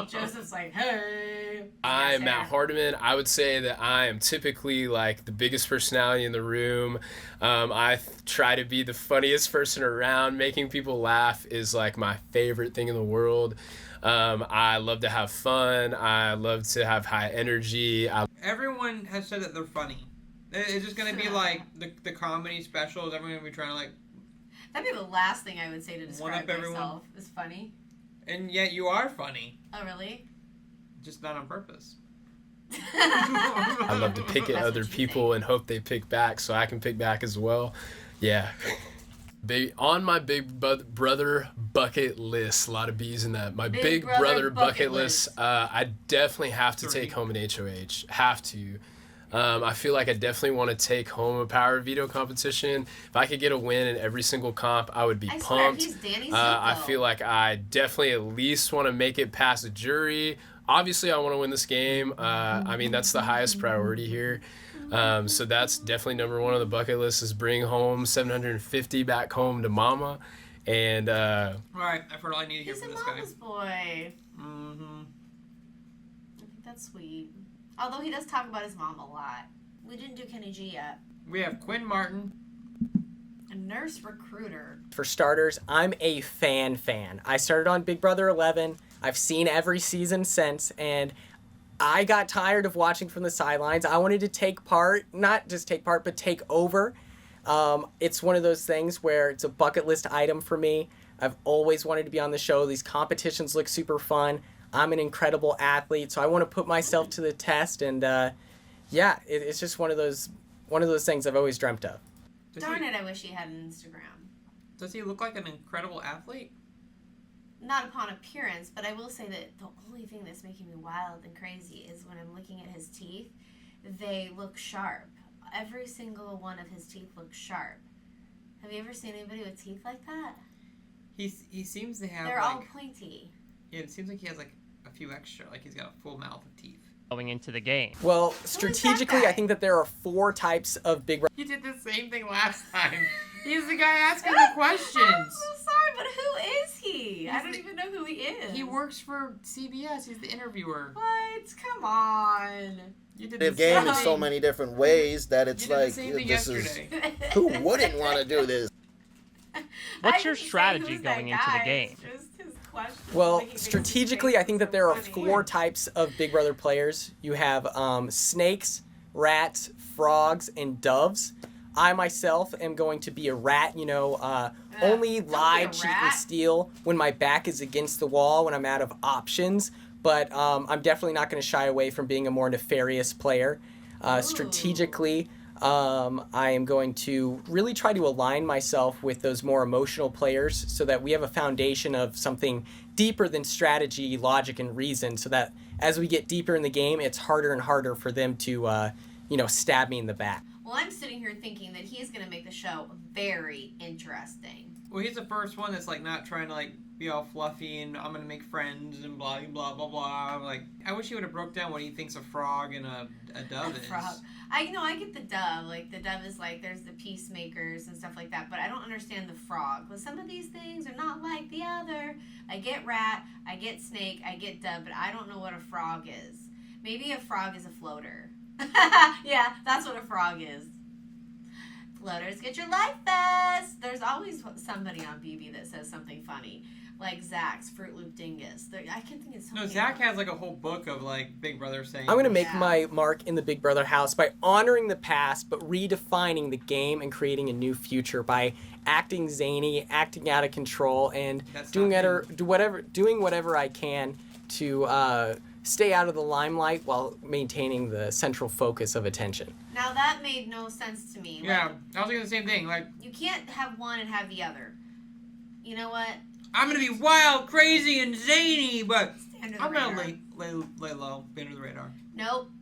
Joseph's like, hey. I'm Matt Hardiman. I would say that I am typically like the biggest personality in the room. I try to be the funniest person around. Making people laugh is like my favorite thing in the world. I love to have fun. I love to have high energy. Everyone has said that they're funny. It's just going to be like the comedy specials. Everyone going to be trying to like... That'd be the last thing I would say to describe everyone. myself. Is funny. And yet you are funny. Oh, really? Just not on purpose. I love to pick at other people and hope they pick back so I can pick back as well. Yeah. On my Big Brother bucket list, a lot of B's in that. My Big Brother bucket list, I definitely have to take home an HOH. Have to. I feel like I definitely want to take home a power veto competition. If I could get a win in every single comp, I would be pumped. Swear, he's Danny I Zuko. feel like I definitely at least want to make it past the jury. Obviously, I want to win this game. I mean, that's the highest priority here. So that's definitely number one on the bucket list, is bring home $750 back home to mama. And all right, I've heard all I need to hear He's from a this guy. mama's boy. Mm-hmm. I think that's sweet. Although he does talk about his mom a lot. We didn't do Kenny G yet. We have Quinn Martin. A nurse recruiter. For starters, I'm a fan. I started on Big Brother 11, I've seen every season since, and I got tired of watching from the sidelines. I wanted to take part, not just take part, but take over. It's one of those things where it's a bucket list item for me. I've always wanted to be on the show. These competitions look super fun. I'm an incredible athlete, so I want to put myself to the test. And it's just one of those things I've always dreamt of. Darn it! I wish he had an Instagram. Does he look like an incredible athlete? Not upon appearance, but I will say that the only thing that's making me wild and crazy is when I'm looking at his teeth. They look sharp. Every single one of his teeth looks sharp. Have you ever seen anybody with teeth like that? He seems to have. They're all pointy. Yeah, it seems like he has like a few extra. Like he's got a full mouth of teeth. Going into the game. Well, strategically, I think that there are 4 types of Big Brother. You did the same thing last time. He's the guy asking the questions. I'm so sorry, but who is he? I don't even know who he is. He works for CBS. He's the interviewer. What? Come on. You did The game in so many different ways that it's like, this is, who wouldn't want to do this? What's your strategy going into the game? Well, strategically, I think that there are 4 types of Big Brother players. You have snakes, rats, frogs, and doves. I myself am going to be a rat, only lie, cheat, and steal when my back is against the wall, when I'm out of options. But I'm definitely not going to shy away from being a more nefarious player. Strategically, I am going to really try to align myself with those more emotional players so that we have a foundation of something deeper than strategy, logic, and reason, so that as we get deeper in the game, it's harder and harder for them to, stab me in the back. Well, I'm sitting here thinking that he's going to make the show very interesting. Well, he's the first one that's like not trying to like be all fluffy and I'm gonna make friends and blah blah blah blah. Like, I wish he would have broke down what he thinks a frog and a dove is. Frog. I get the dove. Like, the dove is like, there's the peacemakers and stuff like that, but I don't understand the frog. Well, some of these things are not like the other. I get rat, I get snake, I get dove, but I don't know what a frog is. Maybe a frog is a floater. Yeah, that's what a frog is. Floaters get your life vest. There's always somebody on BB that says something funny. Like Zach's Fruit Loop Dingus. I can think of something. No, Zach has like a whole book of like Big Brother saying. I'm going to make my mark in the Big Brother house by honoring the past, but redefining the game and creating a new future by acting zany, acting out of control, and doing whatever I can to stay out of the limelight while maintaining the central focus of attention. Now that made no sense to me. Yeah, I was thinking the same thing. Like, you can't have one and have the other. You know what? I'm gonna be wild, crazy, and zany, but I'm gonna lay low, be under the radar. Nope.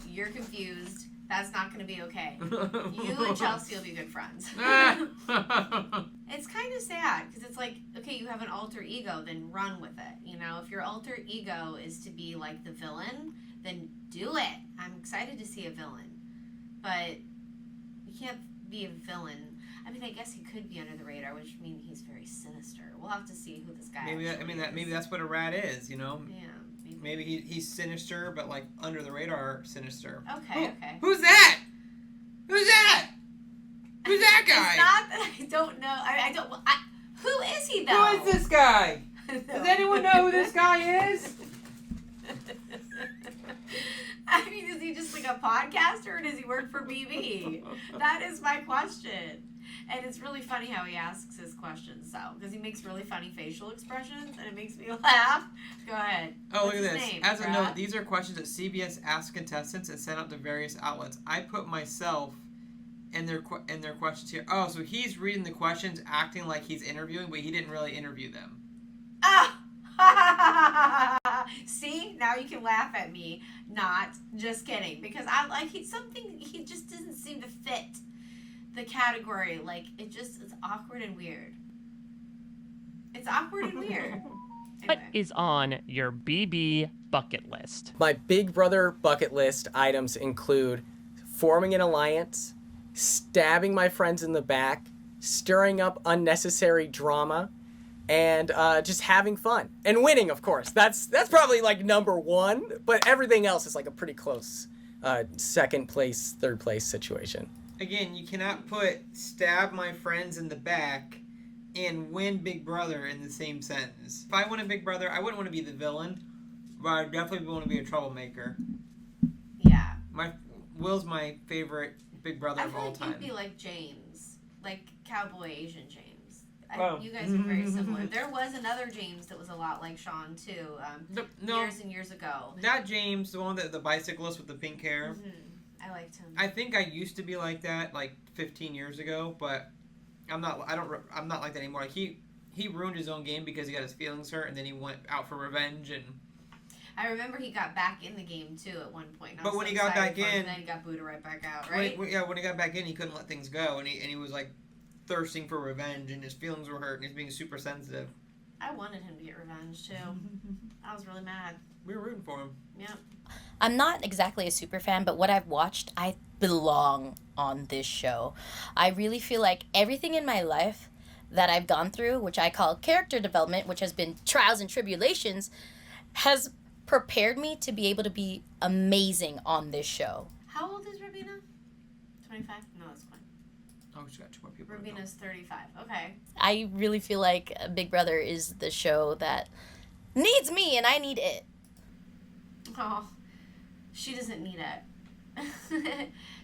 You're confused. That's not gonna be okay. You and Chelsea will be good friends. It's kind of sad because it's like, okay, you have an alter ego, then run with it. If your alter ego is to be like the villain, then do it. I'm excited to see a villain, but you can't be a villain. I mean, I guess he could be under the radar, which means he's very sinister. We'll have to see who this guy is. Maybe that's what a rat is, Yeah. Maybe he's sinister, but like under the radar sinister. Okay. Who's that? Who's that? Who's that guy? It's not that I don't know. Who is he though? Who is this guy? Does anyone know who this guy is? I mean, is he just like a podcaster or does he work for BB? That is my question. And it's really funny how he asks his questions, because he makes really funny facial expressions, and it makes me laugh. Go ahead. Oh, What's look at his this. name, As a bruh? note, these are questions that CBS asks contestants and sent out to various outlets. I put myself in their questions here. Oh, so he's reading the questions, acting like he's interviewing, but he didn't really interview them. See, now you can laugh at me. Not just kidding, because he just doesn't seem to fit the category. Like, it's awkward and weird. It's awkward and weird. What is on your BB bucket list? My Big Brother bucket list items include forming an alliance, stabbing my friends in the back, stirring up unnecessary drama, and just having fun. And winning, of course. That's probably like number 1, but everything else is like a pretty close second place, third place situation. Again, you cannot put stab my friends in the back and win Big Brother in the same sentence. If I win a Big Brother, I wouldn't want to be the villain, but I definitely want to be a troublemaker. Yeah. Will's my favorite Big Brother of all time. You'd be like James, like cowboy Asian James. Oh. You guys are very similar. There was another James that was a lot like Sean too. Years and years ago. Not James, the one that the bicyclist with the pink hair. I liked him. I think I used to be like that like 15 years ago, but I'm not like that anymore. Like he ruined his own game because he got his feelings hurt, and then he went out for revenge. And I remember he got back in the game too at one point. But when he got back in, then he got booted right back out, right? When he got back in, he couldn't let things go, and he was like thirsting for revenge, and his feelings were hurt, and he's being super sensitive. I wanted him to get revenge too. I was really mad. We were rooting for him. Yeah. I'm not exactly a super fan, but what I've watched, I belong on this show. I really feel like everything in my life that I've gone through, which I call character development, which has been trials and tribulations, has prepared me to be able to be amazing on this show. How old is Rabina? 25? No, that's fine. Oh, she's got 2 more people. Rabina's 35. Okay. I really feel like Big Brother is the show that needs me and I need it. Oh, she doesn't need it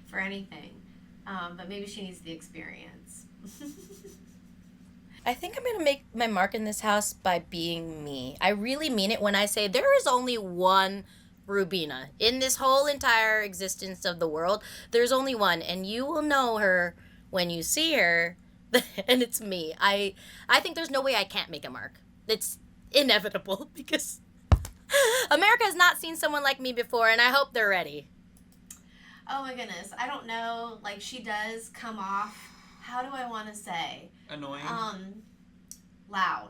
for anything. But maybe she needs the experience. I think I'm going to make my mark in this house by being me. I really mean it when I say there is only one Rubina. In this whole entire existence of the world, there's only one. And you will know her when you see her. And it's me. I think there's no way I can't make a mark. It's inevitable because America has not seen someone like me before, and I hope they're ready. Oh my goodness. I don't know. Like, she does come off, how do I want to say? Annoying. Loud.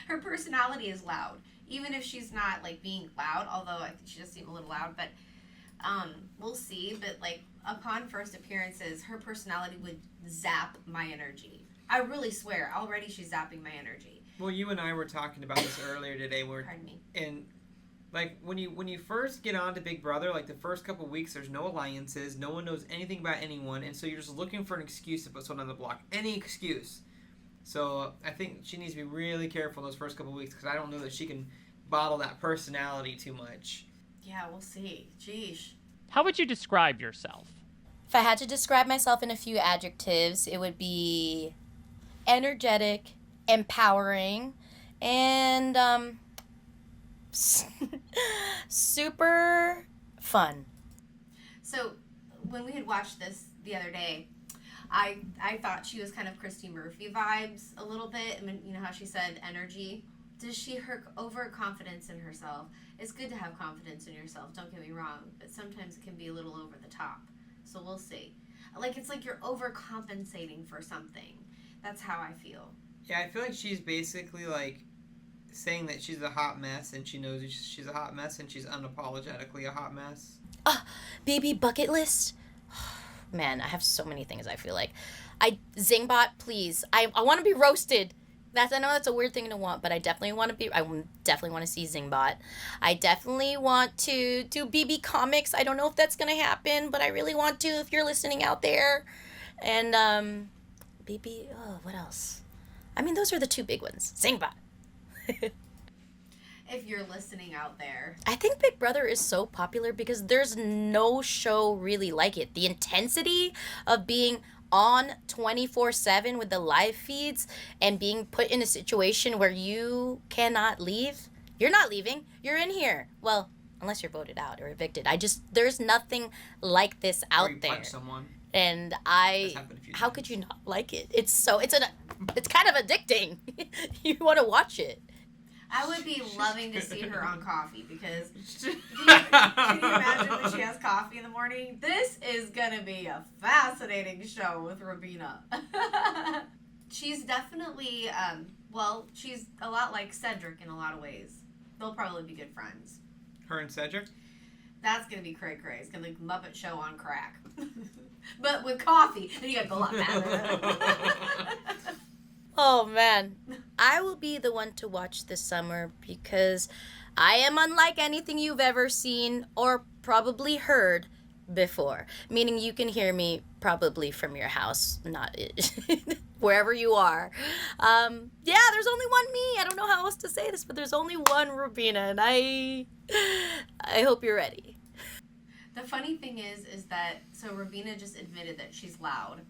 Her personality is loud. Even if she's not, like, being loud, although I think she does seem a little loud, but we'll see. But, like, upon first appearances, her personality would zap my energy. I really swear, already she's zapping my energy. Well, you and I were talking about this earlier today. Pardon me. And like when you first get on to Big Brother, like the first couple of weeks, there's no alliances, no one knows anything about anyone, and so you're just looking for an excuse to put someone on the block, any excuse. So I think she needs to be really careful those first couple of weeks because I don't know that she can bottle that personality too much. Yeah, we'll see. Jeesh. How would you describe yourself? If I had to describe myself in a few adjectives, it would be energetic, empowering, and super fun. So when we had watched this the other day, I thought she was kind of Christy Murphy vibes a little bit. I mean, you know how she said energy? Does she her overconfidence in herself? It's good to have confidence in yourself, don't get me wrong, but sometimes it can be a little over the top. So we'll see. Like, it's like you're overcompensating for something. That's how I feel. Yeah, I feel like she's basically like saying that she's a hot mess and she knows she's a hot mess and she's unapologetically a hot mess. Baby bucket list. Man, I have so many things I feel like. Zingbot, please. I want to be roasted. I know that's a weird thing to want, but I definitely want to see Zingbot. I definitely want to do BB Comics. I don't know if that's going to happen, but I really want to if you're listening out there. And what else? I mean, those are the two big ones. Zingbot. If you're listening out there. I think Big Brother is so popular because there's no show really like it. The intensity of being on 24/7 with the live feeds and being put in a situation where you cannot leave. You're not leaving. You're in here. Well, unless you're voted out or evicted. There's nothing like this out there. Punch someone. And how could you not like it? It's kind of addicting. You want to watch it. I would be loving to see her on coffee because can you imagine when she has coffee in the morning? This is going to be a fascinating show with Rabina. She's definitely, she's a lot like Cedric in a lot of ways. They'll probably be good friends. Her and Cedric? That's going to be cray-cray. It's going to be Muppet Show on crack. But with coffee, then you got to go a lot faster. Oh, man. I will be the one to watch this summer because I am unlike anything you've ever seen or probably heard before. Meaning you can hear me probably from your house, not wherever you are. Yeah, there's only one me. I don't know how else to say this, but there's only one Rubina, and I hope you're ready. The funny thing is that, so Rubina just admitted that she's loud.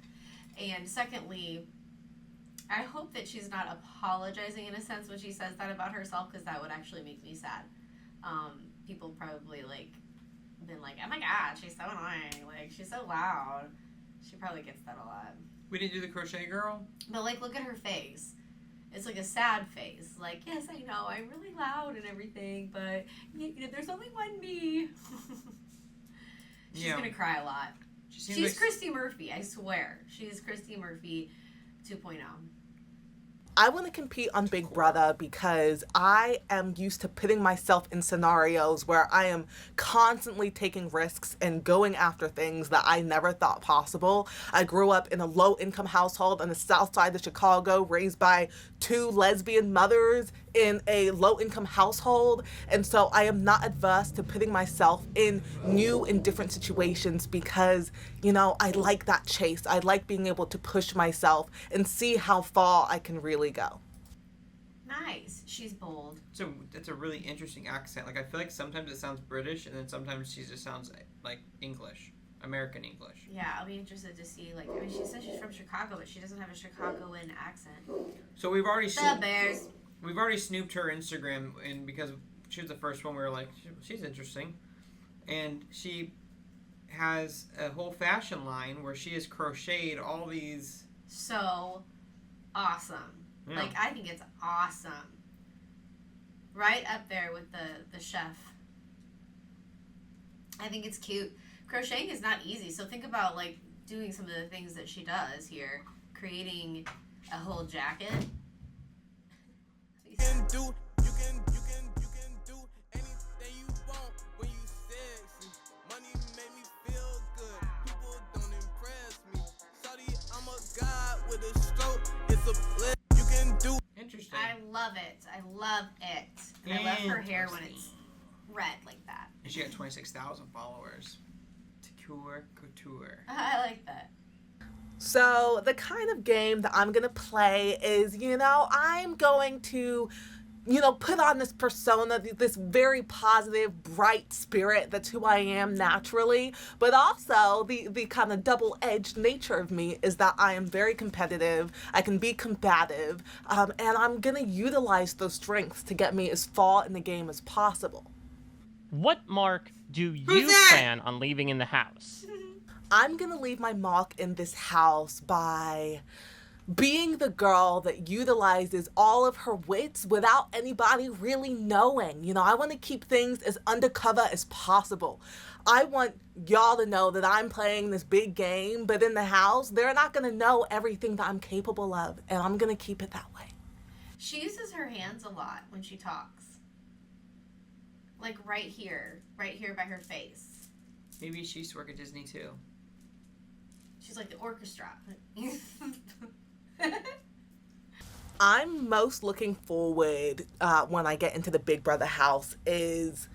And secondly, I hope that she's not apologizing in a sense when she says that about herself, because that would actually make me sad. People probably, like, been like, oh my god, she's so annoying. Like, she's so loud. She probably gets that a lot. We didn't do the crochet girl? But, like, look at her face. It's like a sad face. Like, yes, I know, I'm really loud and everything, but there's only one me. She's gonna cry a lot. She's like Christy Murphy, I swear. She's Christy Murphy 2.0. I want to compete on Big Brother because I am used to putting myself in scenarios where I am constantly taking risks and going after things that I never thought possible. I grew up in a low-income household on the south side of Chicago, raised by 2 lesbian mothers in a low-income household, and so I am not adverse to putting myself in new and different situations because, you know, I like that chase. I like being able to push myself and see how far I can really go. Nice. She's bold. So that's a really interesting accent. Like, I feel like sometimes it sounds British, and then sometimes she just sounds like English, American English. Yeah, I'll be interested to see. Like, I mean, she says she's from Chicago, but she doesn't have a Chicagoan accent. So we've already The Bears. We've already snooped her Instagram, and because she was the first one, we were like, she's interesting, and she has a whole fashion line where she has crocheted all these. So awesome. Yeah. Like, I think it's awesome. Right up there with the chef. I think it's cute. Crocheting is not easy, so think about, like, doing some of the things that she does here. Creating a whole jacket. You can do anything you want when you sexy. Money make me feel good. People don't impress me. Shawty, I'm a god with a stroke. It's a flip. You can do. Interesting. I love it. I love it. And I love her hair when it's red like that. And she got 26,000 followers. Couture. I like that. So the kind of game that I'm going to play is, you know, I'm going to, you know, put on this persona, this very positive, bright spirit. That's who I am naturally. But also the kind of double-edged nature of me is that I am very competitive. I can be combative. And I'm going to utilize those strengths to get me as far in the game as possible. What mark do you plan on leaving in the house? I'm going to leave my mark in this house by being the girl that utilizes all of her wits without anybody really knowing. You know, I want to keep things as undercover as possible. I want y'all to know that I'm playing this big game, but in the house, they're not going to know everything that I'm capable of, and I'm going to keep it that way. She uses her hands a lot when she talks. Like right here by her face. Maybe she used to work at Disney too. She's like the orchestra. I'm most looking forward when I get into the Big Brother house is,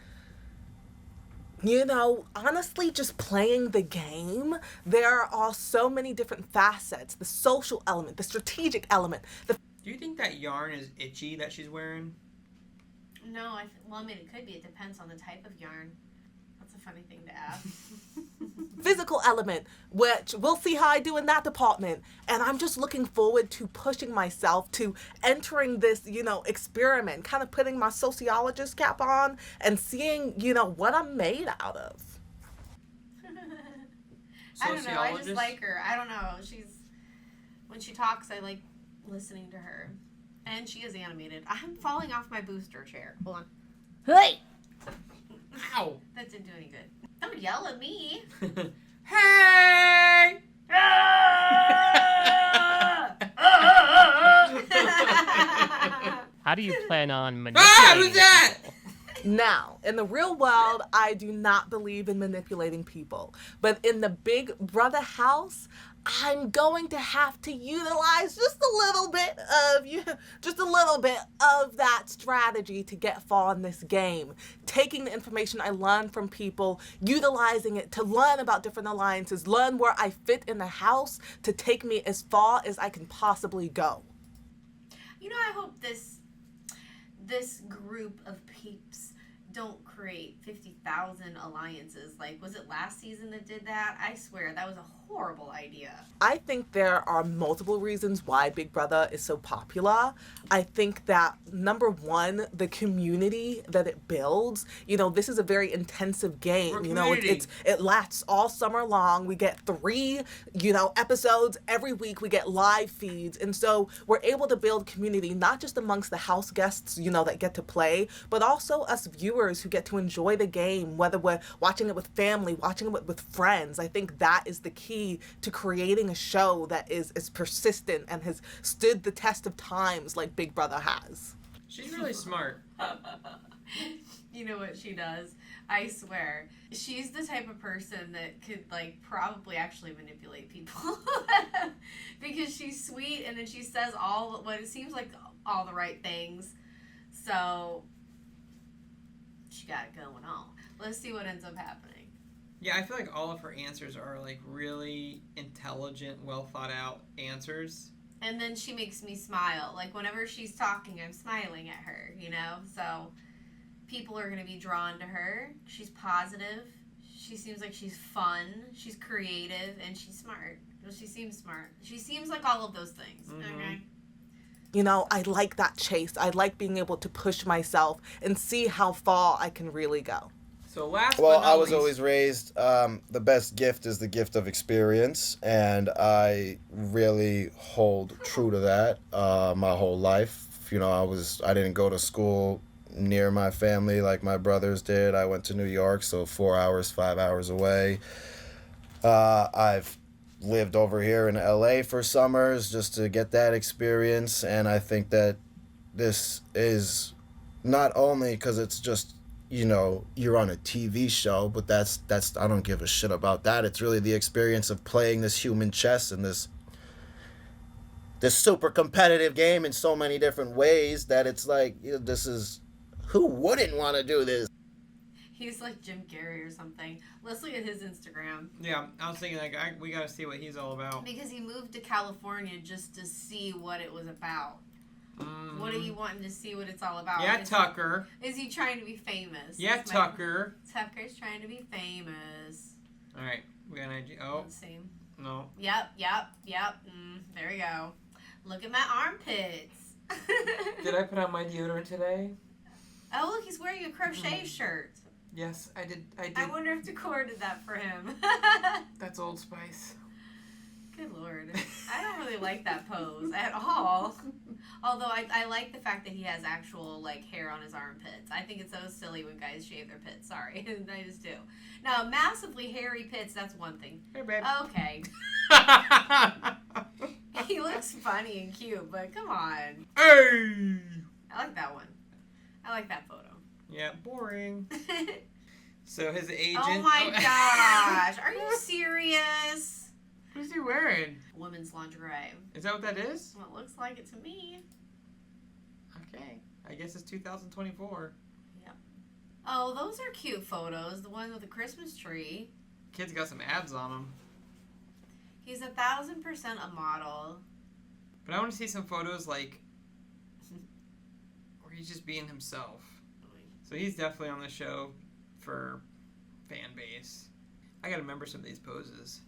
you know, honestly just playing the game. There are so many different facets, the social element, the strategic element. Do you think that yarn is itchy that she's wearing? No, well, I mean, it could be. It depends on the type of yarn. That's a funny thing to ask. Physical element, which we'll see how I do in that department. And I'm just looking forward to pushing myself, to entering this, you know, experiment, kind of putting my sociologist cap on and seeing, you know, what I'm made out of. I don't know. I just like her. I don't know. When she talks, I like listening to her. And she is animated. I'm falling off my booster chair. Hold on. Hey! Ow! That didn't do any good. Don't yell at me. Hey! How do you plan on manipulating people? Now, in the real world, I do not believe in manipulating people. But in the Big Brother house, I'm going to have to utilize just a little bit of that strategy to get far in this game. Taking the information I learned from people, utilizing it to learn about different alliances, learn where I fit in the house to take me as far as I can possibly go. You know, I hope this group of peeps don't create 50,000 alliances. Like, was it last season that did that? I swear, that was a horrible idea. I think there are multiple reasons why Big Brother is so popular. I think that, number one, the community that it builds. You know, this is a very intensive game. You know, it lasts all summer long. We get 3, episodes every week. We get live feeds. And so we're able to build community, not just amongst the house guests, that get to play, but also us viewers who get to enjoy the game, whether we're watching it with family, watching it with friends. I think that is the key to creating a show that is persistent and has stood the test of times like Big Brother has. She's really smart. You know what she does? I swear. She's the type of person that could, probably actually manipulate people. Because she's sweet and then she says what it seems like all the right things. So she got it going on. Let's see what ends up happening. Yeah, I feel like all of her answers are really intelligent, well thought out answers. And then she makes me smile. Like whenever she's talking, I'm smiling at her, So people are going to be drawn to her. She's positive. She seems like she's fun. She's creative and she's smart. Well, she seems smart. She seems like all of those things. Mm-hmm. Okay. I like that chase. I like being able to push myself and see how far I can really go. So last well, but not I was least, always raised, the best gift is the gift of experience, and I really hold true to that my whole life. I didn't go to school near my family like my brothers did. I went to New York, so 4 hours, 5 hours away. I've lived over here in LA for summers just to get that experience, and I think that this is not only because it's just you're on a TV show, but that's I don't give a shit about that. It's really the experience of playing this human chess in this super competitive game in so many different ways that it's like, this is, who wouldn't want to do this? He's like Jim Carrey or something. Let's look at his Instagram. Yeah, I was thinking we gotta see what he's all about. Because he moved to California just to see what it was about. What are you wanting to see what it's all about? Yeah, Tucker. Is he trying to be famous? Yeah, Tucker. Tucker's trying to be famous. All right, we got an IG. Oh. Let's see. No. Yep. There we go. Look at my armpits. Did I put on my deodorant today? Oh, look, he's wearing a crochet shirt. Yes, I did. I wonder if Decor did that for him. That's Old Spice. Good Lord. I don't really like that pose at all. Although I like the fact that he has actual hair on his armpits. I think it's so silly when guys shave their pits. Sorry. I just do. Now, massively hairy pits, that's one thing. Hey, babe. Okay. He looks funny and cute, but come on. Hey! I like that one. I like that photo. Yeah, boring. So his agent... Oh my gosh. Are you serious? What is he wearing? Women's lingerie. Is that what that is? Well, it looks like it to me. Okay. I guess it's 2024. Yep. Oh, those are cute photos. The one with the Christmas tree. Kid's got some abs on him. He's 1,000% a model. But I want to see some photos where he's just being himself. So he's definitely on the show for fan base. I gotta remember some of these poses.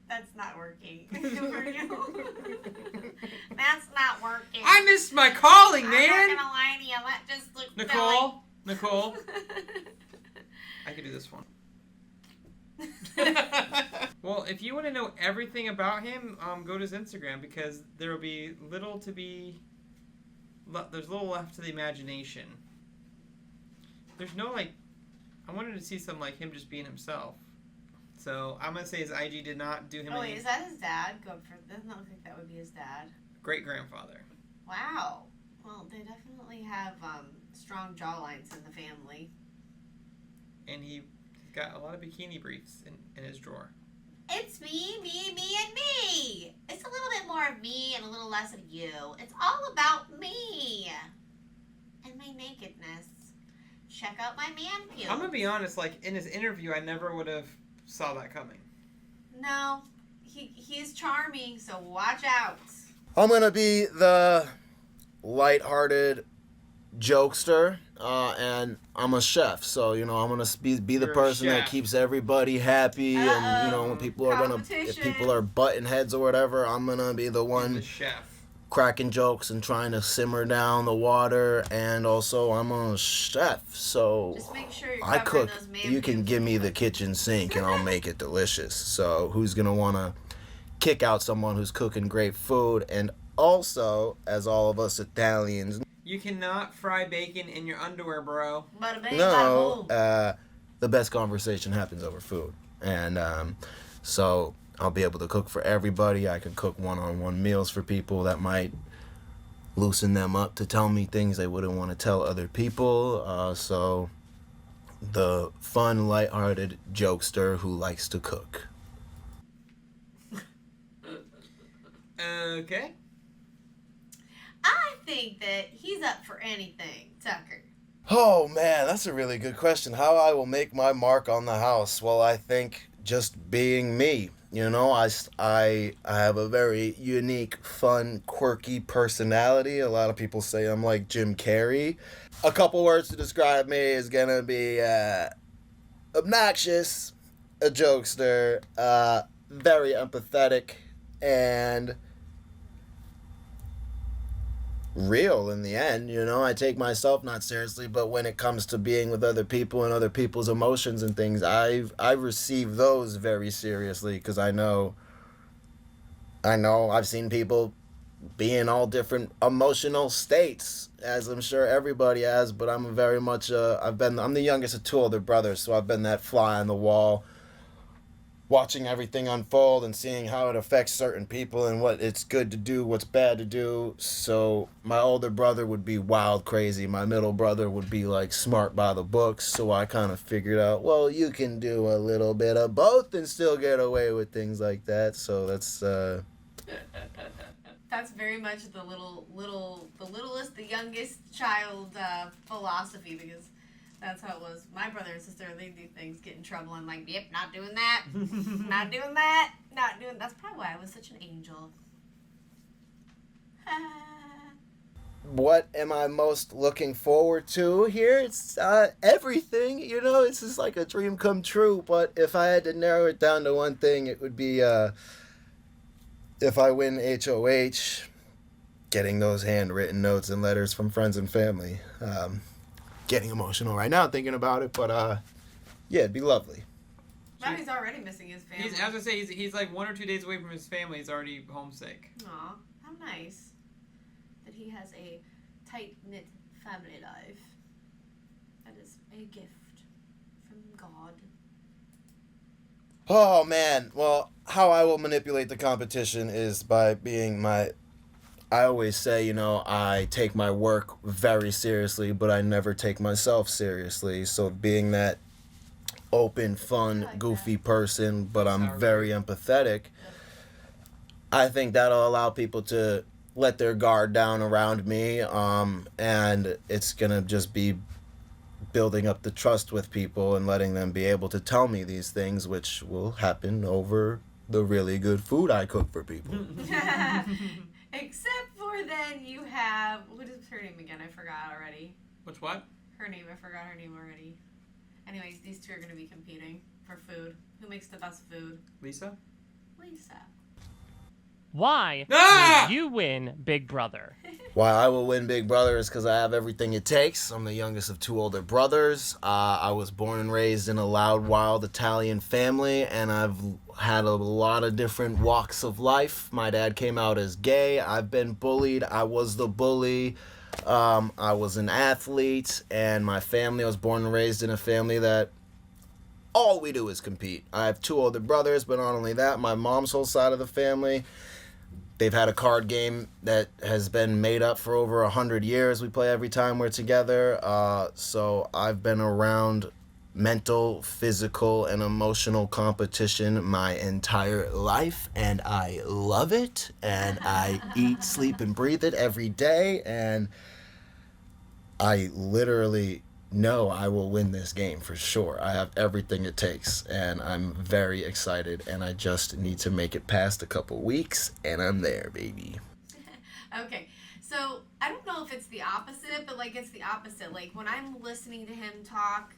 That's not working for you. That's not working. I missed my calling, man. I'm not gonna lie to you. That just looks Nicole. I could do this one. Well, if you want to know everything about him, go to his Instagram, because there will be there's little left to the imagination. There's no I wanted to see some him just being himself. So I'm gonna say his IG did not do him. Oh wait, is that his dad? Doesn't look like that would be his dad. Great grandfather. Wow. Well, they definitely have strong jawlines in the family. And he's got a lot of bikini briefs in his drawer. It's me, and me. It's a little bit more of me and a little less of you. It's all about me and my nakedness. Check out my man pubes. I'm gonna be honest. Like in his interview, I never would have saw that coming. No, he's charming, so watch out. I'm gonna be the lighthearted jokester, and I'm a chef, so I'm gonna be the You're a person that chef. keeps everybody happy, and when people are if people are butting heads or whatever, I'm gonna be the one The chef. cracking jokes and trying to simmer down the water, and also I'm a chef, so Just make sure you're I covering cook. those man You can pubes. give me the kitchen sink and I'll make it delicious. So who's gonna wanna kick out someone who's cooking great food? And also, as all of us Italians You cannot fry bacon in your underwear, bro. Bada bing, bada know, boom. the best conversation happens over food, and so I'll be able to cook for everybody. I can cook one-on-one meals for people that might loosen them up to tell me things they wouldn't want to tell other people. So the fun, lighthearted jokester who likes to cook. Okay. I think that he's up for anything, Tucker. Oh man, that's a really good question. How I will make my mark on the house? Well, I think just being me. I have a very unique, fun, quirky personality. A lot of people say I'm like Jim Carrey. A couple words to describe me is gonna be obnoxious, a jokester, very empathetic, and real in the end. I take myself not seriously, but when it comes to being with other people and other people's emotions and things, I receive those very seriously, because I know I've seen people be in all different emotional states, as I'm sure everybody has, but I'm very much I'm the youngest of two older brothers, so I've been that fly on the wall, watching everything unfold and seeing how it affects certain people and what it's good to do, what's bad to do. So my older brother would be wild crazy. My middle brother would be like smart by the books. So I kind of figured out, well, you can do a little bit of both and still get away with things like that. So that's That's very much the littlest, the youngest child philosophy, because that's how it was. My brother and sister, they do things, get in trouble, and like, yep, not doing that, not doing that, not doing. That's probably why I was such an angel. what am I most looking forward to here? It's everything, it's just like a dream come true. But if I had to narrow it down to one thing, it would be if I win HOH, getting those handwritten notes and letters from friends and family. Getting emotional right now thinking about it, but yeah, it'd be lovely. Now he's already missing his family. As I say, he's like 1 or 2 days away from his family. He's already homesick. Aw, how nice that he has a tight-knit family life. That is a gift from God. Oh man, well, how I will manipulate the competition is by being I always say, I take my work very seriously, but I never take myself seriously. So being that open, fun, goofy person, but I'm very empathetic, I think that'll allow people to let their guard down around me, and it's going to just be building up the trust with people and letting them be able to tell me these things, which will happen over the really good food I cook for people. Except for then you have, what is her name again? I forgot already. Which what? Her name, I forgot her name already. Anyways, these two are going to be competing for food. Who makes the best food? Lisa? Lisa. Why Ah! will you win Big Brother? Why I will win Big Brother is because I have everything it takes. I'm the youngest of two older brothers. I was born and raised in a loud, wild Italian family, and I've had a lot of different walks of life. My dad came out as gay. I've been bullied. I was the bully. I was an athlete, and my family, I was born and raised in a family that all we do is compete. I have two older brothers, but not only that, my mom's whole side of the family, they've had a card game that has been made up for over 100 years. We play every time we're together. So I've been around mental, physical, and emotional competition my entire life, and I love it, and I eat, sleep, and breathe it every day, and I literally know I will win this game for sure. I have everything it takes, and I'm very excited, and I just need to make it past a couple weeks, and I'm there, baby. Okay, so I don't know if it's the opposite, but like it's the opposite. Like when I'm listening to him talk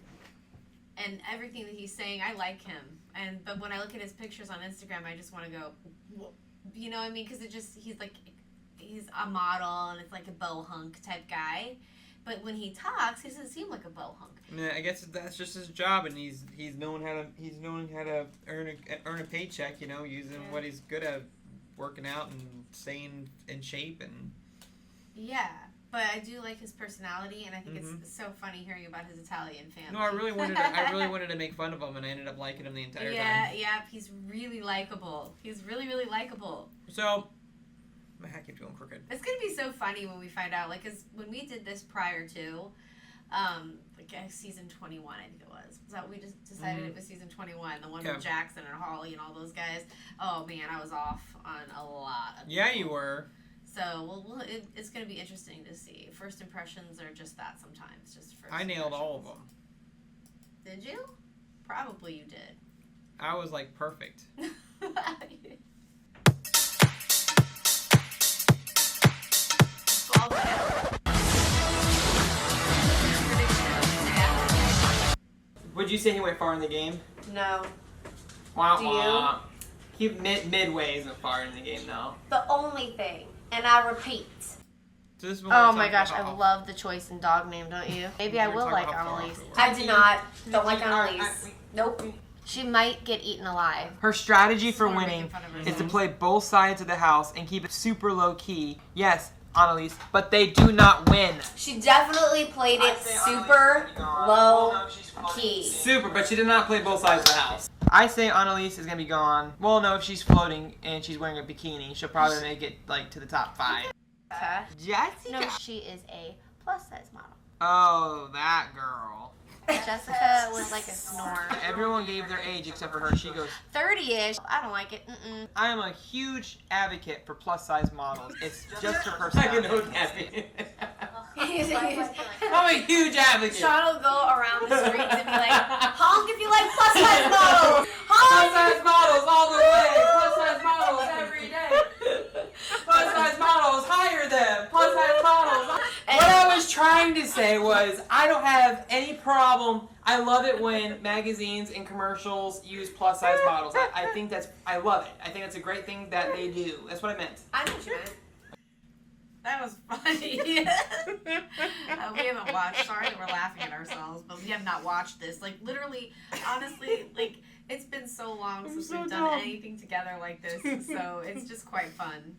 and everything that he's saying, I like him. But when I look at his pictures on Instagram, I just want to go, you know what I mean? Because he's a model and it's like a bow hunk type guy. But when he talks, he doesn't seem like a bow hunk. Yeah, I guess that's just his job, and he's known how to earn a paycheck. You know, using what he's good at, working out and staying in shape and. Yeah, but I do like his personality, and I think it's so funny hearing about his Italian family. No, I really wanted to make fun of him, and I ended up liking him the entire time. Yeah, he's really likable. He's really, really likable. So, my hat keeps going crooked. It's gonna be so funny when we find out, like, cause when we did this prior to, season 21, I think it was. So we just decided it was season 21, the one with Jackson and Holly and all those guys. Oh man, I was off on a lot of people. You were. So it's gonna be interesting to see. First impressions are just that sometimes, just first. I nailed all of them. Did you? Probably you did. I was like perfect. Would you say he went far in the game? No. Wow. Do you? He midway isn't far in the game though. The only thing, and I repeat. So this is Oh my gosh, I love the choice in dog name, don't you? Maybe I will like Annalise. I do not. Don't like Annalise. Nope. She might get eaten alive. Her strategy for winning is to play both sides of the house and keep it super low key. Yes, Annalise, but they do not win. She definitely played it super low key. Super, but she did not play both sides of the house. I say Annalise is gonna be gone. Well, no, if she's floating and she's wearing a bikini, she'll probably make it like to the top 5. Jessica? No, she is a plus size model. Oh, that girl. Jessica was like a snore. Everyone gave their age except for her. She goes 30-ish. I don't like it. I am a huge advocate for plus size models. It's just her personality. I'm a huge advocate. Sean will go around the streets and be like, honk if you like plus size models. Honk! Plus size models all the way. Plus size models every day. Plus size models, hire them. Plus size models. What I was trying to say was, I don't have any problem. I love it when magazines and commercials use plus size models. I love it. I think that's a great thing that they do. That's what I meant. I know what you meant. That was funny. We haven't watched. Sorry that we're laughing at ourselves, but we have not watched this. Like, literally, honestly, like, it's been so long since we've done anything together like this, so it's just quite fun.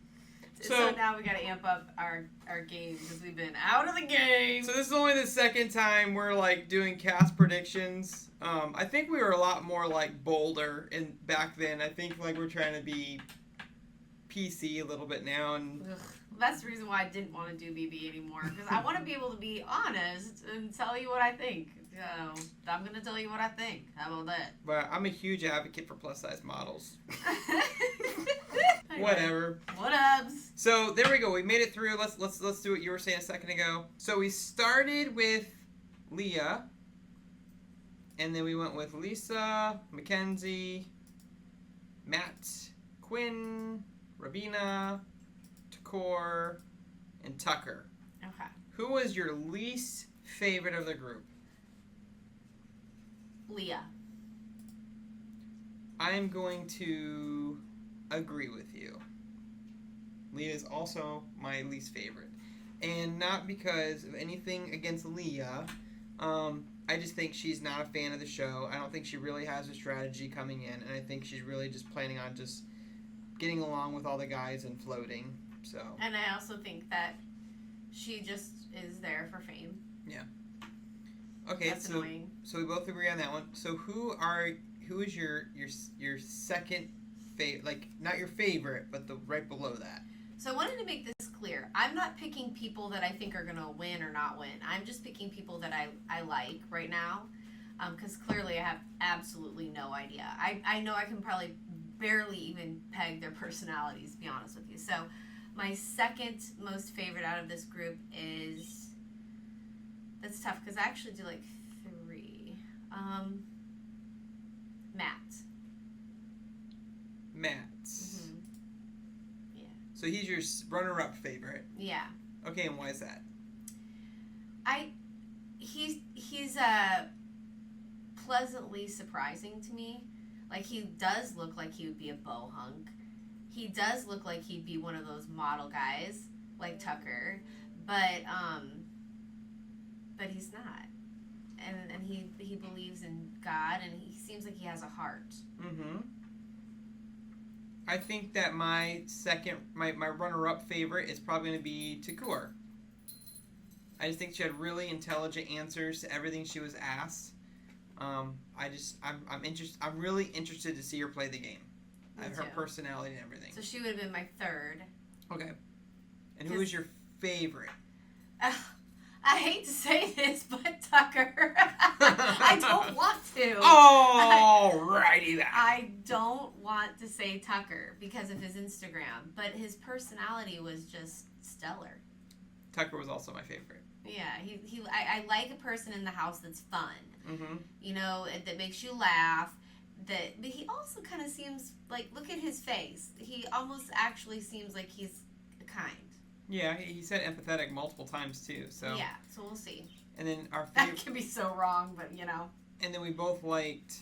So now we gotta amp up our game because we've been out of the game. So this is only the second time we're like doing cast predictions. I think we were a lot more like bolder back then. I think like we're trying to be PC a little bit now, and that's the reason why I didn't want to do BB anymore, because I want to be able to be honest and tell you what I think. So I'm gonna tell you what I think. How about that? But I'm a huge advocate for plus size models. Whatever. Whatevs. So there we go. We made it through. Let's do what you were saying a second ago. So we started with Leah, and then we went with Lisa, Mackenzie, Matt, Quinn, Rabina, Takor, and Tucker. Okay. Who was your least favorite of the group? Leah. I'm going to agree with you. Leah is also my least favorite. And not because of anything against Leah. I just think she's not a fan of the show. I don't think she really has a strategy coming in. And I think she's really just planning on just getting along with all the guys and floating. So. And I also think that she just is there for fame. Yeah. Okay, That's annoying. So we both agree on that one. So who is your second favorite? Like, not your favorite, but the right below that. So I wanted to make this clear. I'm not picking people that I think are gonna win or not win. I'm just picking people that I like right now. Because clearly I have absolutely no idea. I know I can probably barely even peg their personalities, to be honest with you. So my second most favorite out of this group is, that's tough because I actually do like 3. Matt. Matt's. Yeah. So he's your runner-up favorite. Yeah. Okay, and why is that? He's pleasantly surprising to me. Like, he does look like he would be a bow hunk. He does look like he'd be one of those model guys, like Tucker, but he's not. And he believes in God, and he seems like he has a heart. Mm-hmm. I think that my runner-up favorite is probably going to be Takur. I just think she had really intelligent answers to everything she was asked. I'm really interested to see her play the game. Her personality and everything. So she would have been my third. Okay. And who is your favorite? I hate to say this, but Tucker. I don't want to. Alrighty then. I don't want to say Tucker because of his Instagram, but his personality was just stellar. Tucker was also my favorite. Yeah, I like a person in the house that's fun. Mm-hmm. You know, that makes you laugh. But he also kind of seems like, look at his face. He almost actually seems like he's kind. Yeah, he said empathetic multiple times too. So yeah, so we'll see. And then our that can be so wrong, but you know. And then we both liked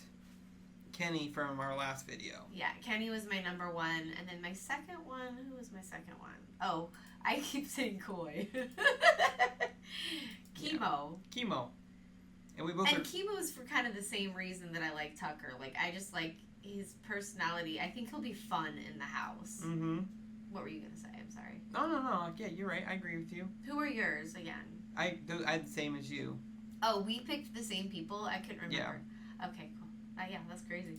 Kenny from our last video. Yeah, Kenny was my number 1, and then my second one. Who was my second one? Oh, I keep saying Koi. Chemo. Yeah. Chemo. And we both. And Chemo is for kind of the same reason that I like Tucker. Like, I just like his personality. I think he'll be fun in the house. Mm-hmm. What were you gonna say? I'm sorry. No. Yeah, you're right. I agree with you. Who are yours again? I had the same as you. Oh, we picked the same people? I couldn't remember. Yeah. Okay, cool. Yeah, that's crazy.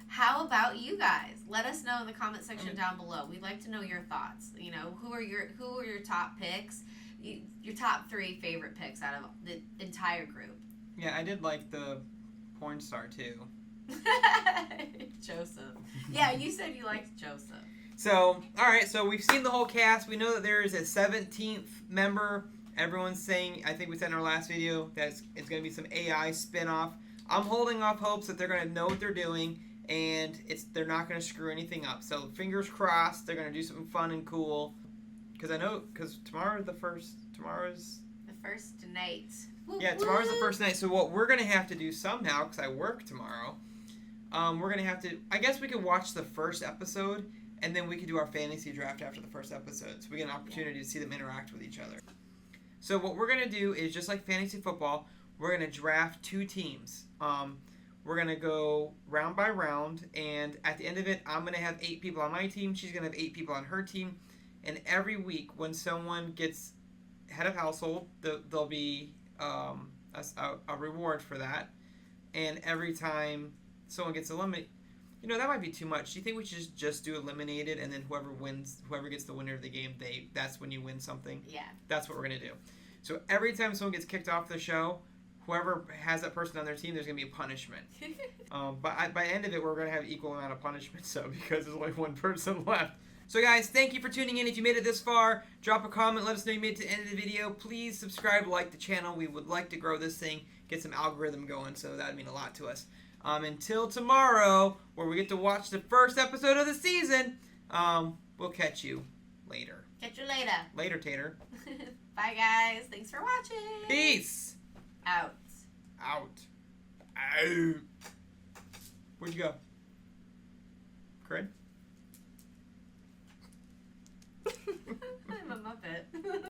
How about you guys? Let us know in the comment section down below. We'd like to know your thoughts. You know, who are your top picks? Your top 3 favorite picks out of the entire group. Yeah, I did like the porn star too. Joseph. Yeah, you said you liked Joseph. So, alright, so we've seen the whole cast. We know that there is a 17th member. Everyone's saying, I think we said in our last video, that it's going to be some AI spin-off. I'm holding off hopes that they're going to know what they're doing, and they're not going to screw anything up. So, fingers crossed, they're going to do something fun and cool. Because tomorrow's the first night. Yeah, tomorrow's the first night. So what we're going to have to do somehow, because I work tomorrow, we're going to have to, I guess we could watch the first episode, and then we could do our fantasy draft after the first episode. So we get an opportunity to see them interact with each other. So what we're going to do is, just like fantasy football, we're going to draft 2 teams. We're going to go round by round, and at the end of it, I'm going to have 8 people on my team. She's going to have 8 people on her team. And every week, when someone gets head of household, there'll be a reward for that. And every time someone gets eliminated, that might be too much. Do you think we should just do eliminated, and then whoever gets the winner of the game, that's when you win something? Yeah. That's what we're going to do. So every time someone gets kicked off the show, whoever has that person on their team, there's going to be a punishment. But by the end of it, we're going to have equal amount of punishment, because there's only one person left. So guys, thank you for tuning in. If you made it this far, drop a comment. Let us know you made it to the end of the video. Please subscribe, like the channel. We would like to grow this thing, get some algorithm going, so that would mean a lot to us. Until tomorrow, where we get to watch the first episode of the season, we'll catch you later. Catch you later. Later, Tater. Bye, guys. Thanks for watching. Peace. Out. Where'd you go? Cred? I'm a Muppet.